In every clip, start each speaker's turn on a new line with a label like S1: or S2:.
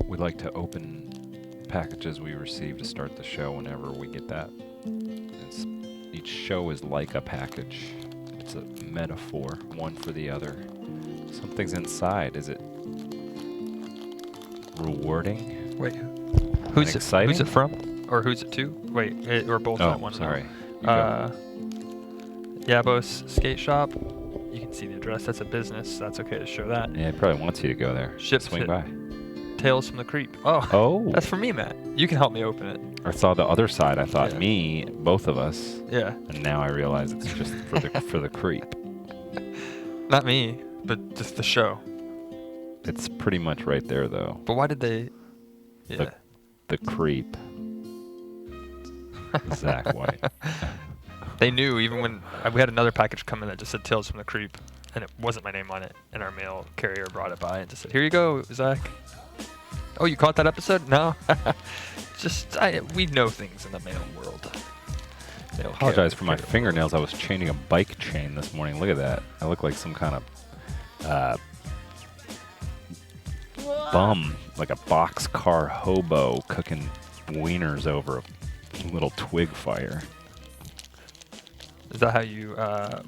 S1: We like to open packages we receive to start the show whenever we get that. Each show is like a package. It's a metaphor, one for the other. Something's inside. Is it rewarding?
S2: Wait, who's
S1: exciting?
S2: Who's it from? Or who's it to? Wait, or both at one.
S1: Sorry.
S2: Yabos Skate Shop. You can see the address. That's a business. That's okay to show that.
S1: Yeah, it probably wants you to go there. Swing by.
S2: Tales from the Creep. Oh. That's for me, Matt. You can help me open it.
S1: I saw the other side. I thought me, both of us.
S2: Yeah.
S1: And now I realize it's just for the creep.
S2: Not me, but just the show.
S1: It's pretty much right there, though.
S2: But why did they? Yeah.
S1: The creep. Zach White.
S2: They knew even when we had another package come in that just said Tales from the Creep, and it wasn't my name on it, and our mail carrier brought it by and just said, "Here you go, Zach." Oh, you caught that episode? No. We know things in the mail world.
S1: I apologize for my fingernails. I was chaining a bike chain this morning. Look at that. I look like some kind of bum, like a boxcar hobo cooking wieners over a little twig fire.
S2: Is that how you,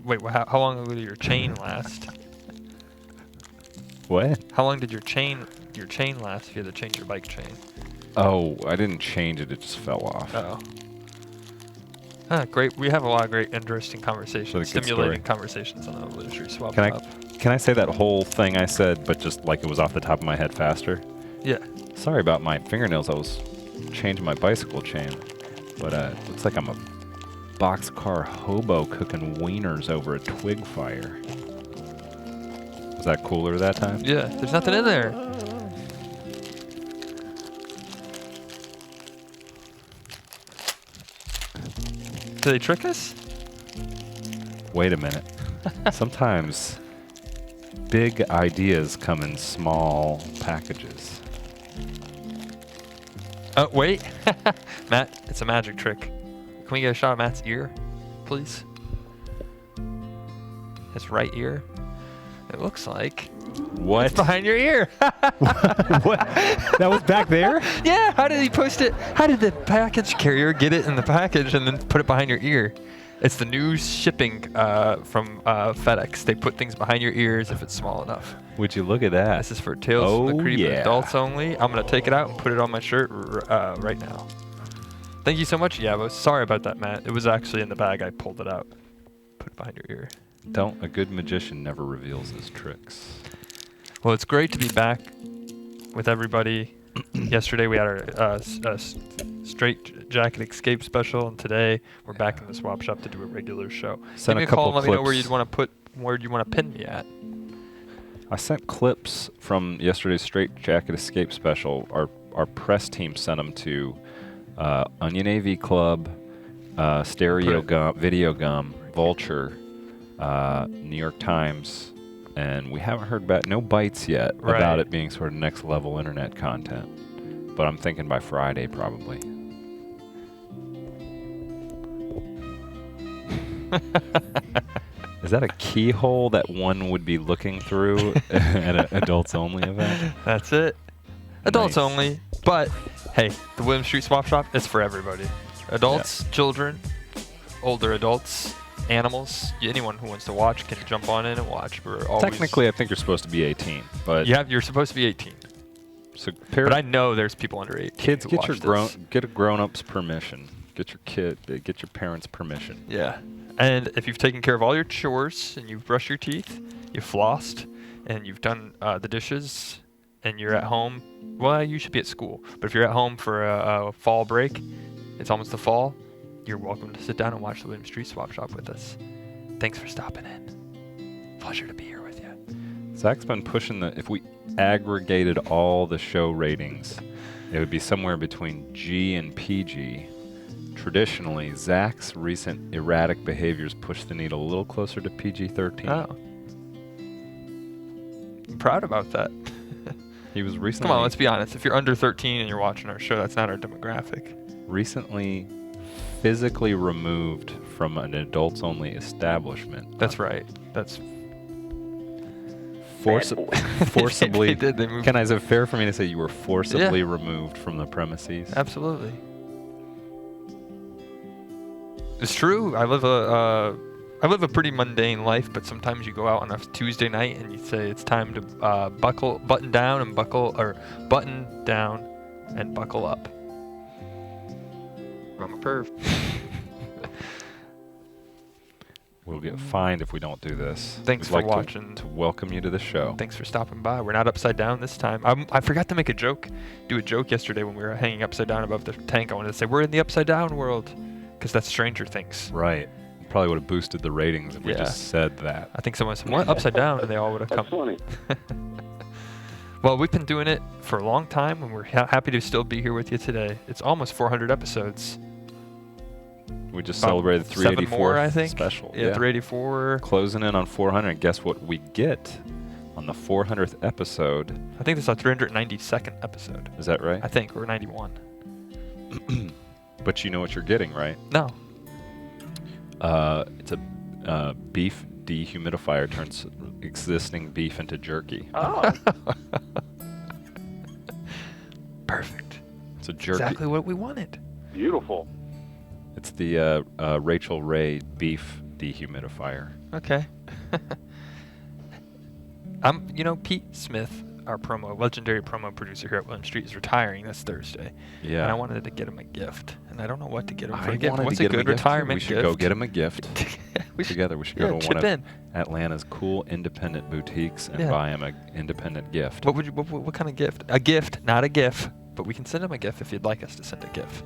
S2: wait, how long did your chain last?
S1: What?
S2: How long did your chain last if you had to change your bike chain?
S1: Oh, I didn't change it. It just fell off.
S2: Oh. Great. We have a lot of great, interesting conversations, stimulating conversations on the William Street Swap Shop.
S1: Can I say that whole thing I said, but just like it was off the top of my head faster?
S2: Yeah.
S1: Sorry about my fingernails. I was changing my bicycle chain, but it looks like I'm a boxcar hobo cooking wieners over a twig fire. Was that cooler that time?
S2: Yeah. There's nothing in there. Did they trick us?
S1: Wait a minute. Sometimes big ideas come in small packages.
S2: Oh, wait. Matt, it's a magic trick. Can we get a shot of Matt's ear, please? His right ear. It looks like...
S1: What?
S2: It's behind your ear.
S1: What? That was back there?
S2: Yeah, how did he post it? How did the package carrier get it in the package and then put it behind your ear? It's the new shipping from FedEx. They put things behind your ears if it's small enough.
S1: Would you look at that?
S2: This is for Tales from the Creep, adults only. I'm going to take it out and put it on my shirt right now. Thank you so much, Yavos. Sorry about that, Matt. It was actually in the bag. I pulled it out. Put it behind your ear.
S1: A good magician never reveals his tricks.
S2: Well, it's great to be back with everybody. Yesterday we had our Straight Jacket Escape special, and today we're back in the swap shop to do a regular show. Give me a call and let me know where you want to pin me at.
S1: I sent clips from yesterday's Straight Jacket Escape special. Our press team sent them to Onion AV Club, Stereo Gum, Video Gum, Vulture, New York Times, and we haven't heard back, no bites yet about it being sort of next level internet content. But I'm thinking by Friday probably. Is that a keyhole that one would be looking through at an adults only event?
S2: That's it. Adults only. But hey, the William Street Swap Shop is for everybody. Adults, children, older adults, animals, anyone who wants to watch can jump on in and watch. We're always
S1: Technically, I think you're supposed to be 18, but
S2: you're supposed to be 18.
S1: So
S2: but I know there's people under 18.
S1: Kids, get a grown-up's permission. Get your parents' permission.
S2: Yeah. And if you've taken care of all your chores and you've brushed your teeth, you've flossed, and you've done the dishes, and you're at home, well, you should be at school. But if you're at home for a fall break, it's almost the fall, you're welcome to sit down and watch the William Street Swap Shop with us. Thanks for stopping in. Pleasure to be here with you.
S1: Zach's been pushing if we aggregated all the show ratings, it would be somewhere between G and PG. Traditionally, Zach's recent erratic behaviors push the needle a little closer to PG-13.
S2: Oh. I'm proud about that.
S1: He was recently...
S2: Come on, let's be honest. If you're under 13 and you're watching our show, that's not our demographic.
S1: Recently physically removed from an adults-only establishment.
S2: That's right. That's...
S1: forcibly.
S2: They did. They moved.
S1: Is it fair for me to say you were forcibly removed from the premises?
S2: Absolutely. It's true. I live a pretty mundane life, but sometimes you go out on a Tuesday night and you say it's time to button down and buckle up. I'm a perv.
S1: We'll get fined if we don't do this.
S2: Thanks
S1: We'd
S2: for
S1: like
S2: watching.
S1: To welcome you to the show.
S2: Thanks for stopping by. We're not upside down this time. I forgot to make a joke, do a joke yesterday when we were hanging upside down above the tank. I wanted to say we're in the upside down world, because that's Stranger Things.
S1: Right. Probably would have boosted the ratings if we just said that.
S2: I think someone said, what? Upside down? And they all would have come.
S3: That's funny.
S2: Well, we've been doing it for a long time, and we're happy to still be here with you today. It's almost 400 episodes.
S1: We just celebrated 384
S2: 7 more, I think.
S1: special.
S2: Yeah, 384.
S1: Closing in on 400. Guess what we get on the 400th episode?
S2: I think this is our 392nd episode.
S1: Is that right?
S2: I think, or 91.
S1: But you know what you're getting, right?
S2: No.
S1: It's a beef dehumidifier turns existing beef into jerky.
S3: Oh.
S2: Perfect.
S1: It's a jerky.
S2: Exactly what we wanted.
S3: Beautiful.
S1: It's the Rachel Ray beef dehumidifier.
S2: Okay. Pete Smith, our legendary promo producer here at William Street, is retiring this Thursday.
S1: Yeah.
S2: And I wanted to get him a gift, and I don't know what to get him for
S1: I
S2: a gift.
S1: wanted
S2: What's
S1: to
S2: a
S1: get him
S2: good
S1: gift, too.
S2: retirement gift?
S1: We should go get him a gift.
S2: Together.
S1: We should go to one
S2: in.
S1: of Atlanta's cool independent boutiques and buy him an independent gift.
S2: What kind of gift? A gift, not a gif. But we can send him a gif if you'd like us to send a gif.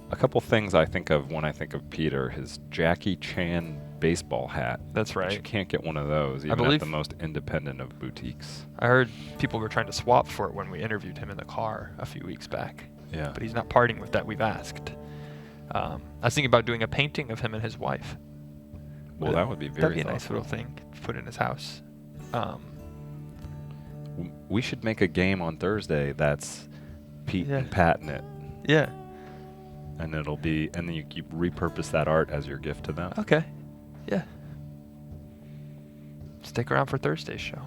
S1: A couple things I think of when I think of Peter: his Jackie Chan baseball hat.
S2: That's right.
S1: But you can't get one of those even at the most independent of boutiques.
S2: I heard people were trying to swap for it when we interviewed him in the car a few weeks back.
S1: Yeah.
S2: But he's not parting with that. We've asked. I was thinking about doing a painting of him and his wife.
S1: Well, that would be very
S2: That'd be a nice
S1: thoughtful.
S2: little thing to put in his house.
S1: We should make a game on Thursday that's Pete and Pat in it.
S2: Yeah.
S1: And it'll be, and then you repurpose that art as your gift to them.
S2: Okay. Yeah. Stick around for Thursday's show.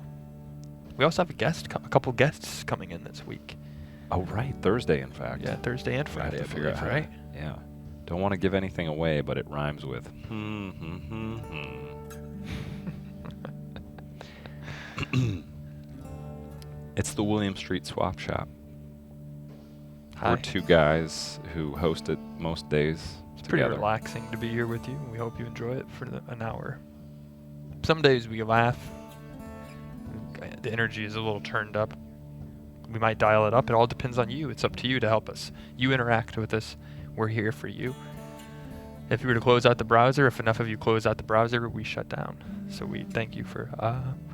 S2: We also have a couple guests coming in this week.
S1: Oh, right. Thursday, in fact.
S2: Yeah, Thursday and
S1: We have
S2: Friday,
S1: to
S2: I
S1: figure out
S2: believe,
S1: how to-
S2: right?
S1: Yeah. Don't want to give anything away, but it rhymes with It's the William Street Swap Shop.
S2: Hi.
S1: We're two guys who host it most days
S2: It's pretty
S1: together.
S2: relaxing to be here with you. We hope you enjoy it for an hour. Some days we laugh. The energy is a little turned up. We might dial it up. It all depends on you. It's up to you to help us. You interact with us. We're here for you. If you were to close out the browser, if enough of you close out the browser, we shut down. So we thank you for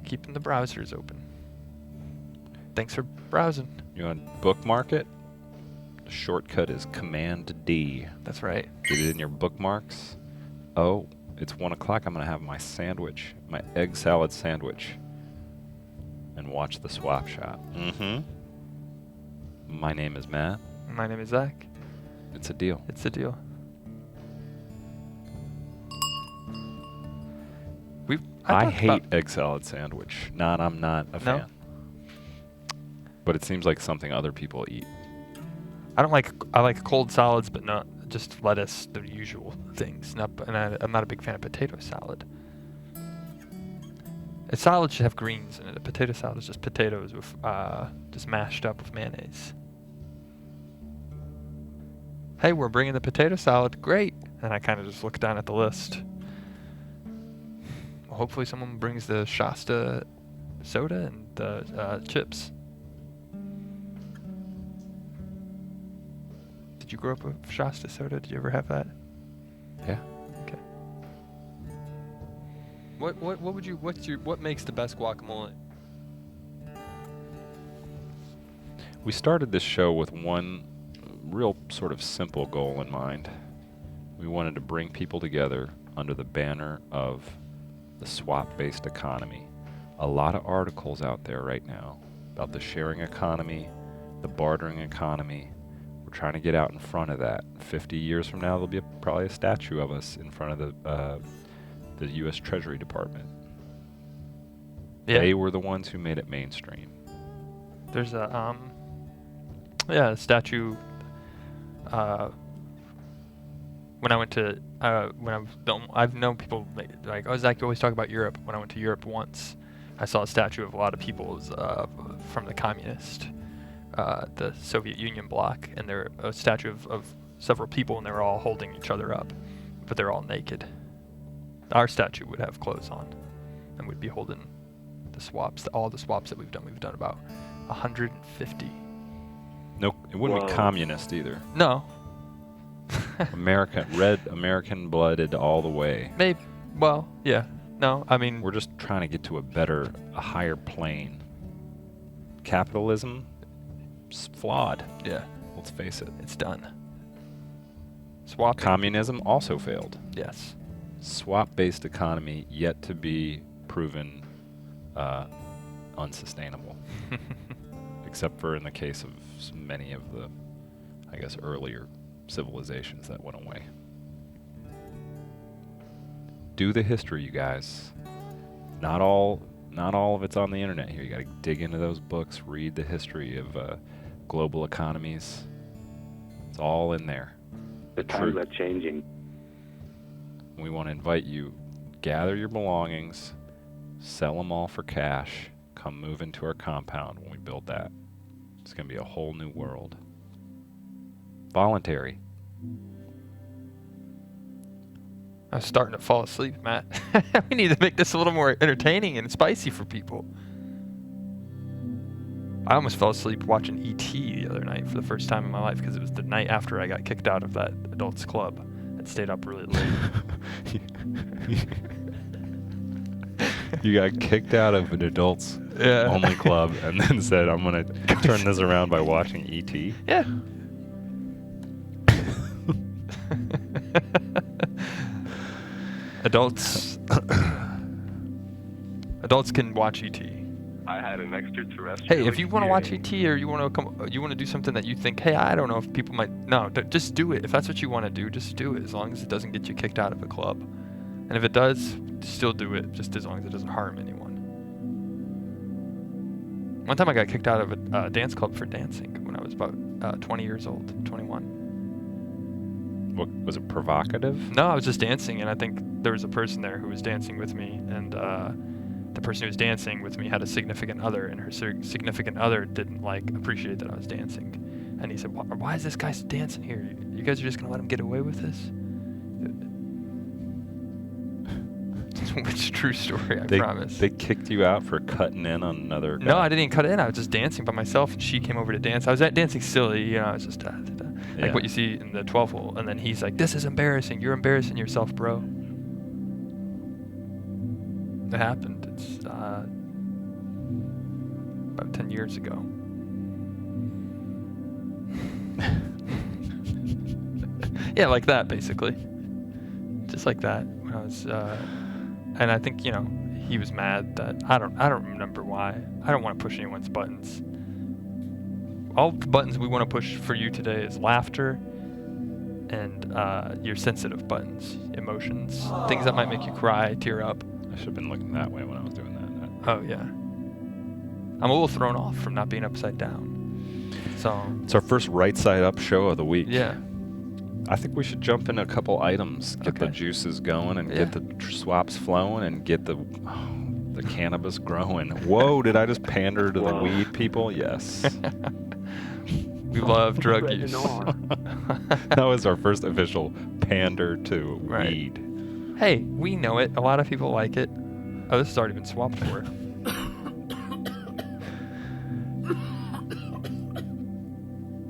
S2: keeping the browsers open. Thanks for browsing.
S1: You want to bookmark it? The shortcut is Command D.
S2: That's right.
S1: Get it in your bookmarks. Oh, it's 1 o'clock. I'm going to have my sandwich, my egg salad sandwich, and watch the swap shop. Mm-hmm. My name is Matt.
S2: My name is Zach.
S1: It's a deal.
S2: It's a deal.
S1: I hate egg salad sandwich. I'm not a fan. But it seems like something other people eat.
S2: I like cold salads, but not just lettuce, the usual things. I'm not a big fan of potato salad. A salad should have greens in it. A potato salad is just potatoes with just mashed up with mayonnaise. Hey, we're bringing the potato salad. Great. And I kind of just look down at the list. Well, hopefully someone brings the Shasta soda and the chips. Did you grow up with Shasta soda? Did you ever have that?
S1: Yeah.
S2: Okay. What makes the best guacamole?
S1: We started this show with one real sort of simple goal in mind. We wanted to bring people together under the banner of the swap-based economy. A lot of articles out there right now about the sharing economy, the bartering economy. We're trying to get out in front of that. 50 years from now, there'll be probably a statue of us in front of the U.S. Treasury Department.
S2: Yeah.
S1: They were the ones who made it mainstream.
S2: There's a a statue. When I went to I've known people like, oh, Zach, you always talk about Europe. When I went to Europe once, I saw a statue of a lot of people from the the Soviet Union bloc, and they're a statue of several people, and they were all holding each other up, but they're all naked. Our statue would have clothes on, and we'd be holding the swaps, all the swaps that we've done. We've done about 150.
S1: No, it wouldn't be communist either.
S2: No.
S1: American blooded all the way.
S2: Maybe. Well, yeah. No, I mean,
S1: we're just trying to get to a higher plane. Capitalism is flawed.
S2: Yeah.
S1: Let's face it.
S2: It's done. Swap.
S1: Communism also failed.
S2: Yes.
S1: Swap-based economy yet to be proven unsustainable. Except for in the case of many of the, I guess, earlier civilizations that went away. Do the history, you guys. Not all of it's on the internet here. You got to dig into those books, read the history of global economies. It's all in there.
S3: The times are changing.
S1: We want to invite you, gather your belongings, sell them all for cash, come move into our compound when we build that. It's going to be a whole new world. Voluntary.
S2: I'm starting to fall asleep, Matt. We need to make this a little more entertaining and spicy for people. I almost fell asleep watching E.T. the other night for the first time in my life, because it was the night after I got kicked out of that adults club. I'd stayed up really late.
S1: You got kicked out of an adults only club and then said, I'm going to turn this around by watching E.T.?
S2: Yeah. Adults can watch E.T.
S3: I had an extraterrestrial.
S2: Hey, if you want to watch E.T. or you want to do something that you think, hey, I don't know if people might. No, just do it. If that's what you want to do, just do it. As long as it doesn't get you kicked out of a club, and if it does, still do it. Just as long as it doesn't harm anyone. One time I got kicked out of a dance club for dancing when I was about 20 years old, 21.
S1: What, was it provocative?
S2: No, I was just dancing, and I think there was a person there who was dancing with me, and the person who was dancing with me had a significant other, and her significant other didn't appreciate that I was dancing. And he said, why is this guy dancing here? You guys are just going to let him get away with this? It's a true story, I promise.
S1: They kicked you out for cutting in on another guy?
S2: No, I didn't cut in. I was just dancing by myself, and she came over to dance. I was dancing silly, I was just like what you see in the 12 hole. And then he's like, this is embarrassing. You're embarrassing yourself, bro. It happened. It's about 10 years ago. Yeah, like that, basically. Just like that. When I was, and I think, he was mad that I don't remember why. I don't want to push anyone's buttons. All the buttons we want to push for you today is laughter and your sensitive buttons, emotions, things that might make you cry, tear up.
S1: I should have been looking that way when I was doing that.
S2: Oh, yeah. I'm a little thrown off from not being upside down. So
S1: it's our first right side up show of the week.
S2: Yeah.
S1: I think we should jump in a couple items, get the juices going, and get the swaps flowing, and get the cannabis growing. Whoa, did I just pander to the weed people? Yes.
S2: We love drug use.
S1: That was our first official pander to weed.
S2: Hey, we know it. A lot of people like it. Oh, this has already been swapped for.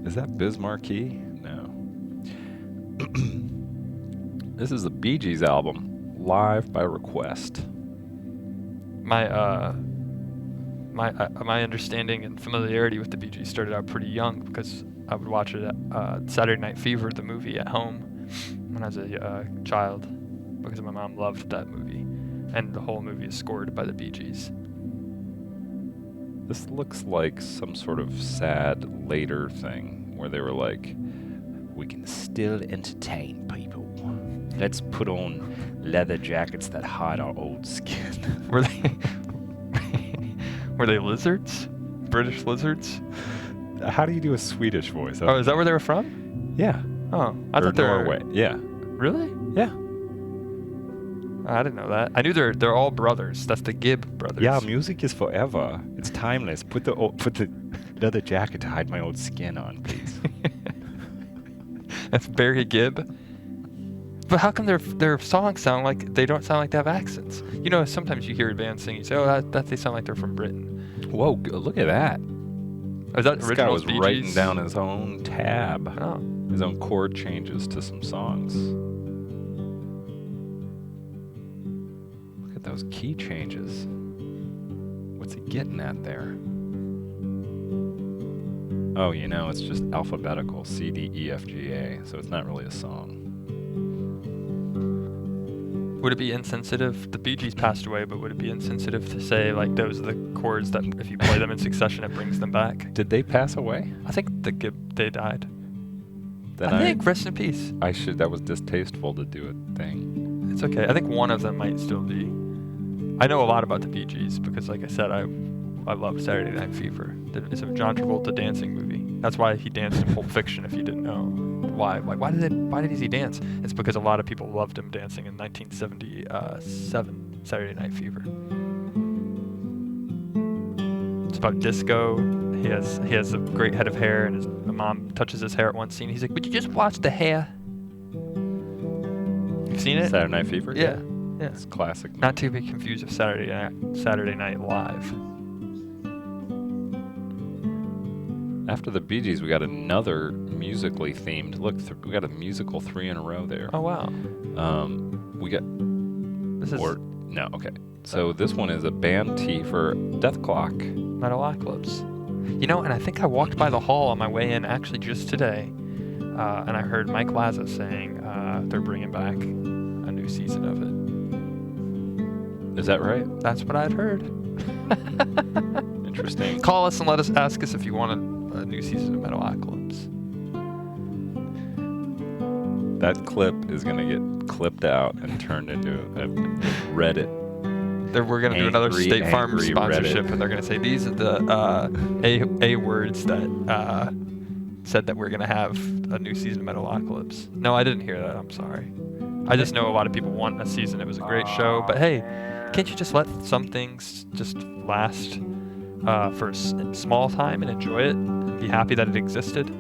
S1: Is that Bismarcky? No. This is the Bee Gees album, live by request.
S2: My understanding and familiarity with the Bee Gees started out pretty young, because I would watch it at Saturday Night Fever, the movie, at home when I was a child, because my mom loved that movie, and the whole movie is scored by the Bee Gees.
S1: This looks like some sort of sad later thing where they were like, we can still entertain people. Let's put on leather jackets that hide our old skin.
S2: Were they? Were they lizards? British lizards?
S1: How do you do a Swedish voice?
S2: Oh, is that where they were from?
S1: Yeah.
S2: Oh, I
S1: Or
S2: thought they were.
S1: Norway. Yeah.
S2: Really?
S1: Yeah.
S2: I didn't know that. I knew they're all brothers. That's the Gibb brothers.
S1: Yeah, music is forever. It's timeless. Put the leather jacket to hide my old skin on, please.
S2: That's Barry Gibb. But how come their songs sound like they don't sound like they have accents? You know, sometimes you hear a band sing, you say, "Oh, that they sound like they're from Britain."
S1: Whoa, look at that.
S2: Is that
S1: This guy
S2: original
S1: was
S2: Bee
S1: writing
S2: Gees?
S1: down his own tab,
S2: Oh,
S1: his own chord changes to some songs. Look at those key changes. What's he getting at there? Oh, you know, it's just alphabetical, C, D, E, F, G, A, so it's not really a song.
S2: would it be insensitive? The Bee Gees passed away, but would it be insensitive to say like those are the chords that if you play them in succession, it brings them back?
S1: Did they pass away?
S2: I think they died.
S1: Then
S2: I think rest in peace.
S1: that was distasteful to do a thing.
S2: It's okay. I think one of them might still be. I know a lot about the Bee Gees because, like I said, I love Saturday Night Fever. It's a John Travolta dancing movie. That's why he danced in Pulp Fiction. If you didn't know, why did he dance? It's because a lot of people loved him dancing in 1977 Saturday Night Fever. It's about disco. He has a great head of hair, and his mom touches his hair at one scene. He's like, "Would you just watch the hair?" You've seen it?
S1: Saturday Night Fever?
S2: Yeah.
S1: It's classic.
S2: Not to be confused with Saturday Night Live.
S1: After the Bee Gees, we got another musically themed. Look, we got a musical 3 in a row there.
S2: Oh wow.
S1: We got.
S2: This is
S1: No, okay. So this one is a band tee for Death Clock.
S2: Metalocalypse. You know, and I think I walked by the hall on my way in actually just today, and I heard Mike Laza saying they're bringing back a new season of it.
S1: Is that right?
S2: That's what I'd heard.
S1: Interesting.
S2: Call us and ask us if you want a new season of Metalocalypse.
S1: That clip is going to get clipped out and turned into a Reddit.
S2: We're going to do another State Farm
S1: angry
S2: sponsorship,
S1: Reddit.
S2: and they're going to say these are the A words that said that we're going to have a new season of Metalocalypse. No, I didn't hear that. I'm sorry. I just know a lot of people want a season. It was a great show, but hey, can't you just let some things just last for a small time and enjoy it? Be happy that it existed.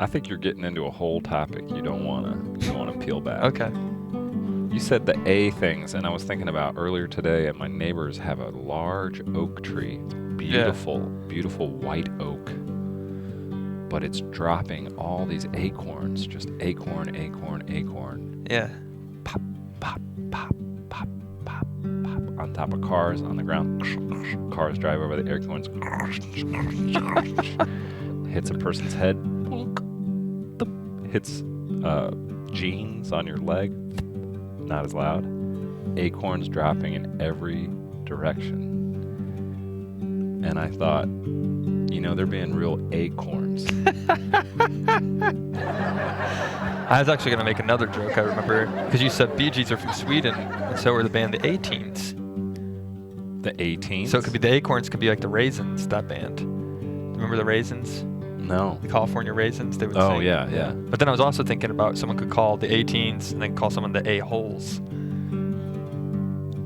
S1: I think you're getting into a whole topic you don't want to peel back.
S2: Okay.
S1: You said the A things, and I was thinking about earlier today, and my neighbors have a large oak tree. Beautiful, beautiful white oak. But it's dropping all these acorns, just acorn, acorn, acorn.
S2: Yeah.
S1: Pop, pop, pop, pop, pop, pop. On top of cars, on the ground. Cars drive over the acorns. Hits a person's head. Hits jeans on your leg. Not as loud. Acorns dropping in every direction. And I thought, they're being real acorns.
S2: I was actually going to make another joke, I remember, because you said Bee Gees are from Sweden, and so are the band The A-Teens.
S1: The A-Teens?
S2: So it could be the Acorns, could be like the Raisins, that band. Remember the Raisins?
S1: No.
S2: The California Raisins, they would
S1: Oh,
S2: sing.
S1: yeah.
S2: But then I was also thinking about someone could call the A-Teens and then call someone the A-Holes.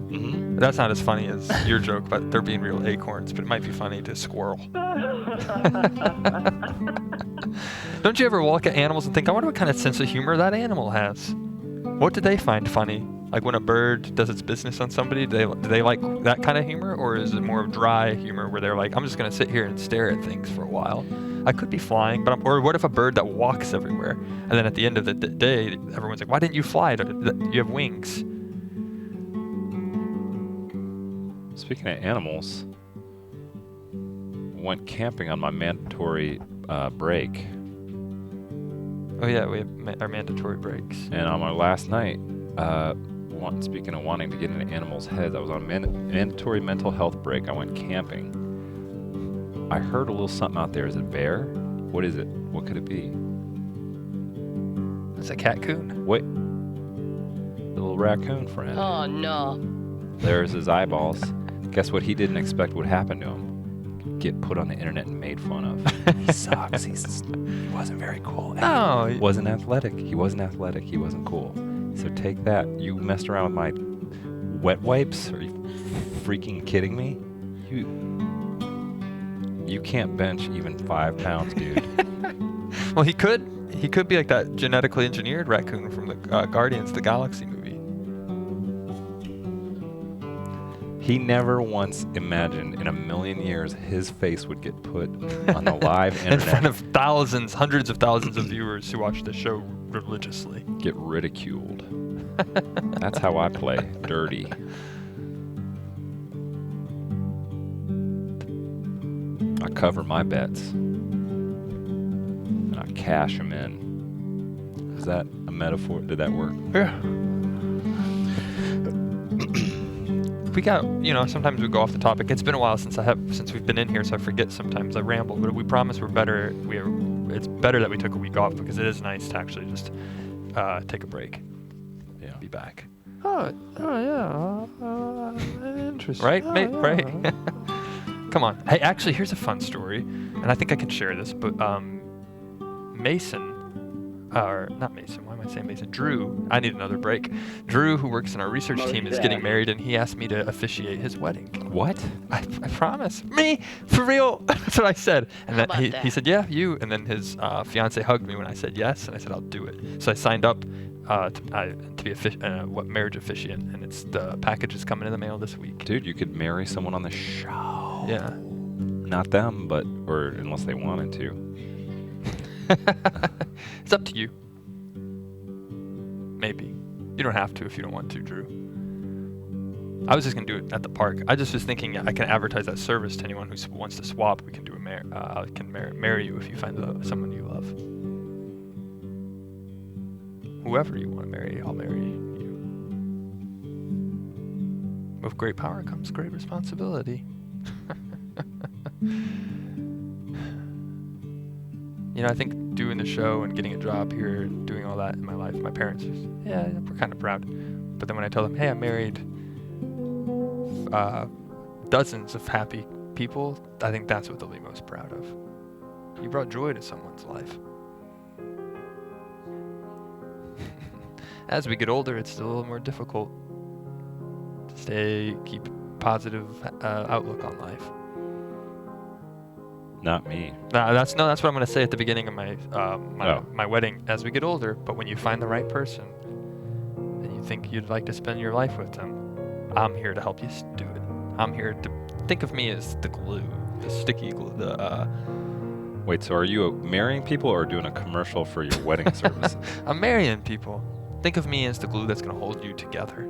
S1: Mm-hmm.
S2: That's not as funny as your joke, but they're being real acorns, but it might be funny to squirrel. Don't you ever look at animals and think, I wonder what kind of sense of humor that animal has? What do they find funny? Like when a bird does its business on somebody, do they like that kind of humor? Or is it more dry humor where they're like, I'm just going to sit here and stare at things for a while? I could be flying, or what if a bird that walks everywhere? And then at the end of the day, everyone's like, why didn't you fly? You have wings.
S1: Speaking of animals, went camping on my mandatory break.
S2: Oh yeah, we have our mandatory breaks.
S1: And on my last night, speaking of wanting to get into animals' heads, I was on mandatory mental health break. I went camping. I heard a little something out there. Is it a bear? What is it? What could it be?
S2: It's a catcoon.
S1: Wait. The little raccoon friend.
S4: Oh no.
S1: There's his eyeballs. Guess what he didn't expect would happen to him? Get put on the internet and made fun of. He sucks. He wasn't very cool.
S2: No.
S1: He wasn't athletic. He wasn't cool. So take that. You messed around with my wet wipes? Are you freaking kidding me? You can't bench even 5 pounds, dude.
S2: Well, he could be like that genetically engineered raccoon from the Guardians of the Galaxy movie.
S1: He never once imagined in a million years his face would get put on the live internet.
S2: In front of thousands, hundreds of thousands of viewers who watch the show religiously.
S1: Get ridiculed. That's how I play dirty. I cover my bets. And I cash them in. Is that a metaphor? Did that work?
S2: Yeah. We got, sometimes we go off the topic. It's been a while since we've been in here, so I forget sometimes. I ramble, but we promise we're better. It's better that we took a week off because it is nice to actually just take a break.
S1: Yeah.
S2: Be back.
S4: Oh yeah. Interesting.
S2: Right, mate?
S4: Yeah.
S2: Right. Come on. Hey, actually, here's a fun story, and I think I can share this. But not Mason. Why am I saying Mason? Drew. I need another break. Drew, who works in our research team, is getting married, and he asked me to officiate his wedding.
S1: What?
S2: I promise. Me? For real? That's what I said. And
S4: How
S2: then
S4: about that?
S2: he said, yeah, you. And then his fiance hugged me when I said yes, and I said, I'll do it. So I signed up to be marriage officiant, and the package is coming in the mail this week.
S1: Dude, you could marry someone on the show.
S2: Yeah.
S1: Not them, or unless they wanted to.
S2: It's up to you. Maybe. You don't have to if you don't want to, Drew. I was just going to do it at the park. I just was thinking I can advertise that service to anyone who wants to swap. We can do I can marry you if you find someone you love. Whoever you want to marry, I'll marry you. With great power comes great responsibility. I think doing the show and getting a job here and doing all that in my life, my parents, we're kind of proud. But then when I tell them, hey, I married dozens of happy people, I think that's what they'll be most proud of. You brought joy to someone's life. As we get older, it's a little more difficult to keep positive outlook on life.
S1: Not me.
S2: That's what I'm going to say at the beginning of my wedding. As we get older, but when you find the right person and you think you'd like to spend your life with them, I'm here to help you do it. I'm here to think of me as the glue, the sticky glue.
S1: Wait, so are you marrying people or doing a commercial for your wedding service?
S2: I'm marrying people. Think of me as the glue that's going to hold you together.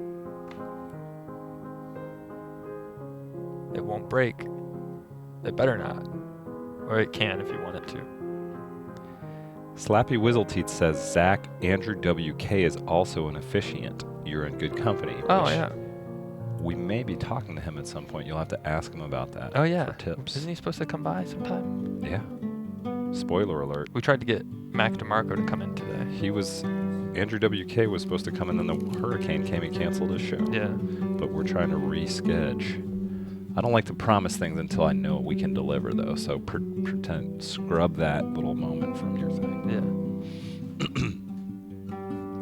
S2: It won't break. It better not. Or it can if you want it to.
S1: Slappy Wizzleteeth says, Zach, Andrew WK is also an officiant. You're in good company.
S2: Oh, yeah.
S1: We may be talking to him at some point. You'll have to ask him about that.
S2: Oh, yeah.
S1: For tips.
S2: Isn't he supposed to come by sometime?
S1: Yeah. Spoiler alert.
S2: We tried to get Mac DeMarco to come in today.
S1: Andrew WK was supposed to come in, then the hurricane came and canceled his show.
S2: Yeah.
S1: But we're trying to reschedule. I don't like to promise things until I know we can deliver, though. So scrub that little moment from your thing.
S2: Yeah.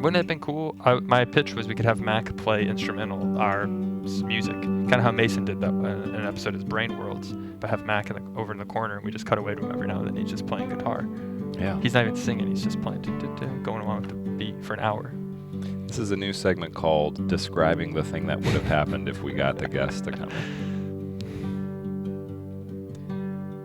S2: Wouldn't it have been cool? My pitch was we could have Mac play instrumental, our music. Kind of how Mason did that in an episode of his Brain Worlds. But have Mac over in the corner, and we just cut away to him every now and then. He's just playing guitar.
S1: Yeah.
S2: He's not even singing. He's just playing, going along with the beat for an hour.
S1: This is a new segment called Describing the Thing That Would Have Happened If We Got the Guest to come in.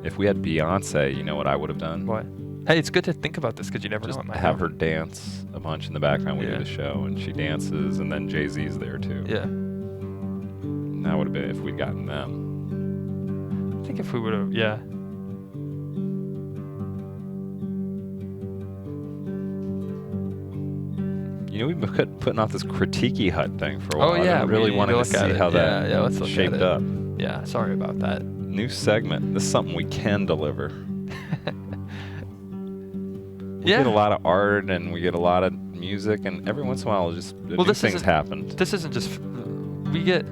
S1: If we had Beyonce, you know what I would have done?
S2: What? Hey, it's good to think about this because you never know what might
S1: have her
S2: happen.
S1: dance a bunch in the background. We
S2: Yeah.
S1: do the show, and she dances, and then Jay-Z's there, too.
S2: Yeah.
S1: And that would have been if we'd gotten them.
S2: I think if we would have, yeah.
S1: We've been putting off this Critiki hut thing for a while.
S2: Oh, yeah.
S1: I really
S2: we
S1: wanted to
S2: look at
S1: see
S2: it.
S1: how that
S2: let's look
S1: shaped
S2: at it.
S1: up.
S2: Yeah, sorry about that.
S1: New segment. This is something we can deliver. We get a lot of art, and we get a lot of music, and every once in a while, just new things happen.
S2: This isn't just we get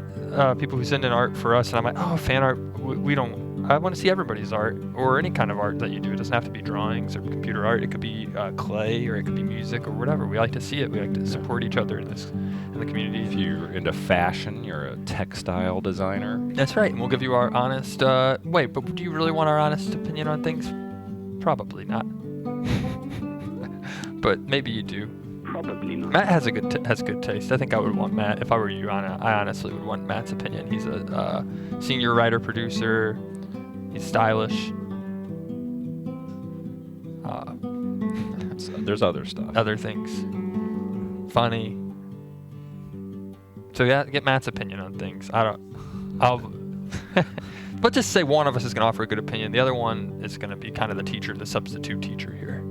S2: people who send in art for us, and I'm like, oh, fan art. We don't. I want to see everybody's art, or any kind of art that you do. It doesn't have to be drawings or computer art. It could be clay, or it could be music, or whatever. We like to see it. We like to support each other in the community.
S1: If you're into fashion, you're a textile designer.
S2: That's right, and we'll give you our honest. Wait, but do you really want our honest opinion on things? Probably not. But maybe you do.
S3: Probably not.
S2: Matt has good taste. I think I would want Matt. If I were you, I honestly would want Matt's opinion. He's a senior writer producer. He's stylish.
S1: There's other stuff.
S2: Other things. Funny. So yeah, get Matt's opinion on things. But just say one of us is going to offer a good opinion. The other one is going to be kind of the substitute teacher here.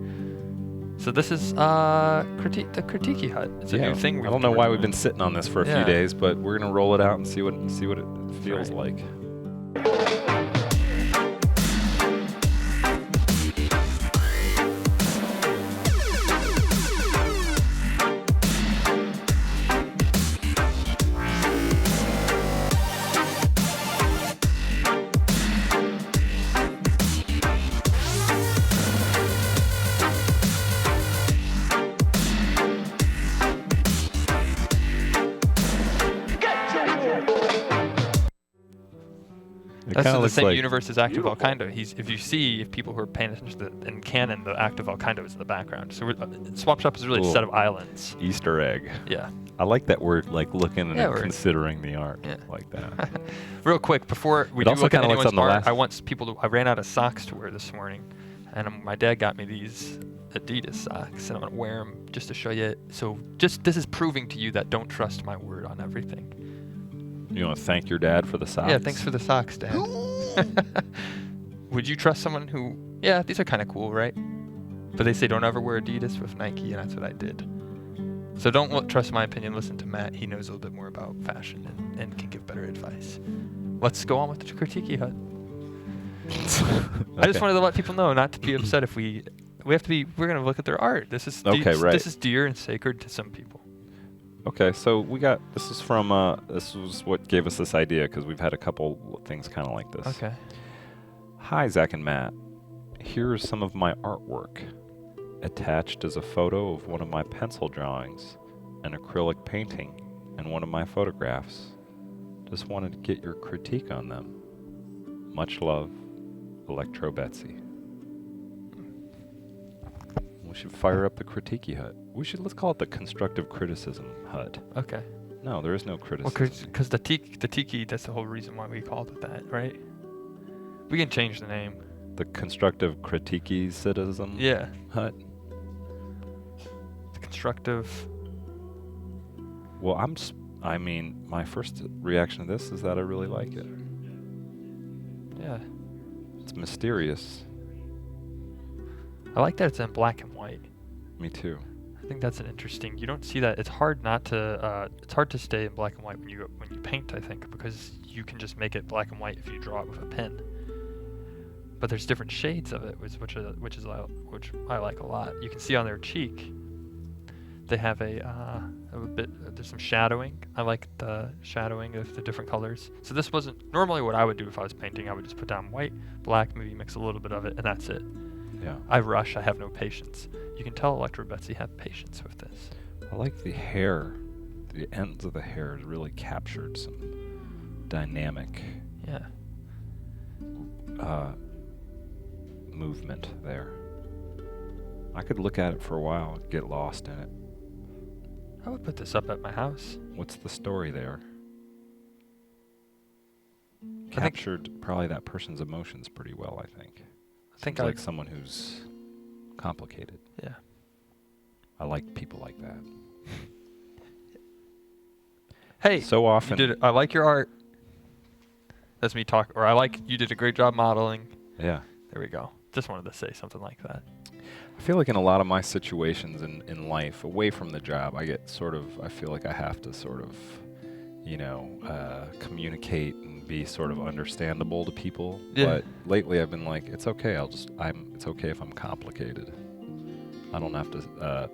S2: So this is the Critiki Hut. It's a new thing.
S1: I don't know why we've been sitting on this for a few
S2: Yeah.
S1: days, but we're gonna roll it out and see what it feels like.
S2: That's in the same universe as Active Volcano. If people who are paying attention to in canon, the Active Volcano is in the background. So Swap Shop is really a set of islands.
S1: Easter egg.
S2: Yeah.
S1: I like that we're like looking and considering the art like that.
S2: Real quick, before we
S1: It
S2: do
S1: also
S2: look at
S1: kinda looks
S2: anyone's
S1: on the
S2: art, I ran out of socks to wear this morning, and my dad got me these Adidas socks, and I'm gonna wear them just to show you. So this is proving to you that don't trust my word on everything.
S1: You want to thank your dad for the socks?
S2: Yeah, thanks for the socks, Dad. Would you trust someone who? Yeah, these are kind of cool, right? But they say don't ever wear Adidas with Nike, and that's what I did. So don't trust my opinion. Listen to Matt. He knows a little bit more about fashion and can give better advice. Let's go on with the Critiki Hut. I just wanted to let people know not to be upset if we have to be. We're gonna look at their art. This is This is dear and sacred to some people.
S1: Okay, so this is from this was what gave us this idea because we've had a couple things kind of like this.
S2: Okay.
S1: Hi, Zach and Matt. Here's some of my artwork. Attached is a photo of one of my pencil drawings, an acrylic painting, and one of my photographs. Just wanted to get your critique on them. Much love, Electro Betsy. We should fire up the Critiki Hut. Let's call it the Constructive Criticism Hut.
S2: Okay.
S1: No, there is no criticism.
S2: Well, because the tiki, that's the whole reason why we called it that, right? We can change the name.
S1: The Constructive Critiki Citizen Hut.
S2: The constructive.
S1: Well, my first reaction to this is that I really like it.
S2: Yeah.
S1: It's mysterious.
S2: I like that it's in black and white.
S1: Me too.
S2: I think that's an interesting. You don't see that. It's hard not to. It's hard to stay in black and white when you paint. I think because you can just make it black and white if you draw it with a pen. But there's different shades of it, which I like a lot. You can see on their cheek. They have a bit. There's some shadowing. I like the shadowing of the different colors. So this wasn't normally what I would do if I was painting. I would just put down white, black, maybe mix a little bit of it, and that's it.
S1: Yeah.
S2: I rush. I have no patience. You can tell Electro Betsy had patience with this.
S1: I like the hair. The ends of the hair has really captured some dynamic movement there. I could look at it for a while and get lost in it.
S2: I would put this up at my house.
S1: What's the story there? Captured probably that person's emotions pretty well, I think. Seems like someone who's complicated.
S2: Yeah.
S1: I like people like that.
S2: Hey,
S1: so often
S2: I like your art. That's me talk, or you did a great job modeling.
S1: Yeah.
S2: There we go. Just wanted to say something like that.
S1: I feel like in a lot of my situations in life, away from the job, I feel like I have to sort of, communicate and be sort of understandable to people.
S2: Yeah.
S1: But lately I've been like, it's okay. It's okay if I'm complicated. I don't have to,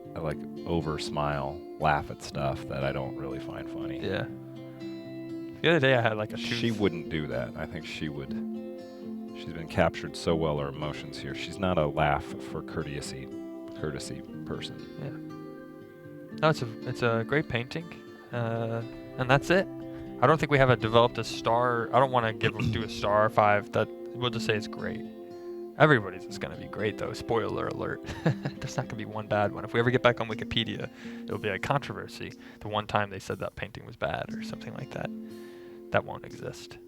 S1: over smile, laugh at stuff that I don't really find funny.
S2: Yeah. The other day I had like a tooth.
S1: She wouldn't do that. I think she would. She's been captured so well, her emotions here. She's not a laugh for courtesy person.
S2: Yeah. No, it's a great painting, and that's it. I don't think we have developed a star. I don't want to do a star 5. That we'll just say it's great. Everybody's is going to be great though. Spoiler alert. There's not going to be one bad one. If we ever get back on Wikipedia, it'll be a controversy. The one time they said that painting was bad or something like that. That won't exist.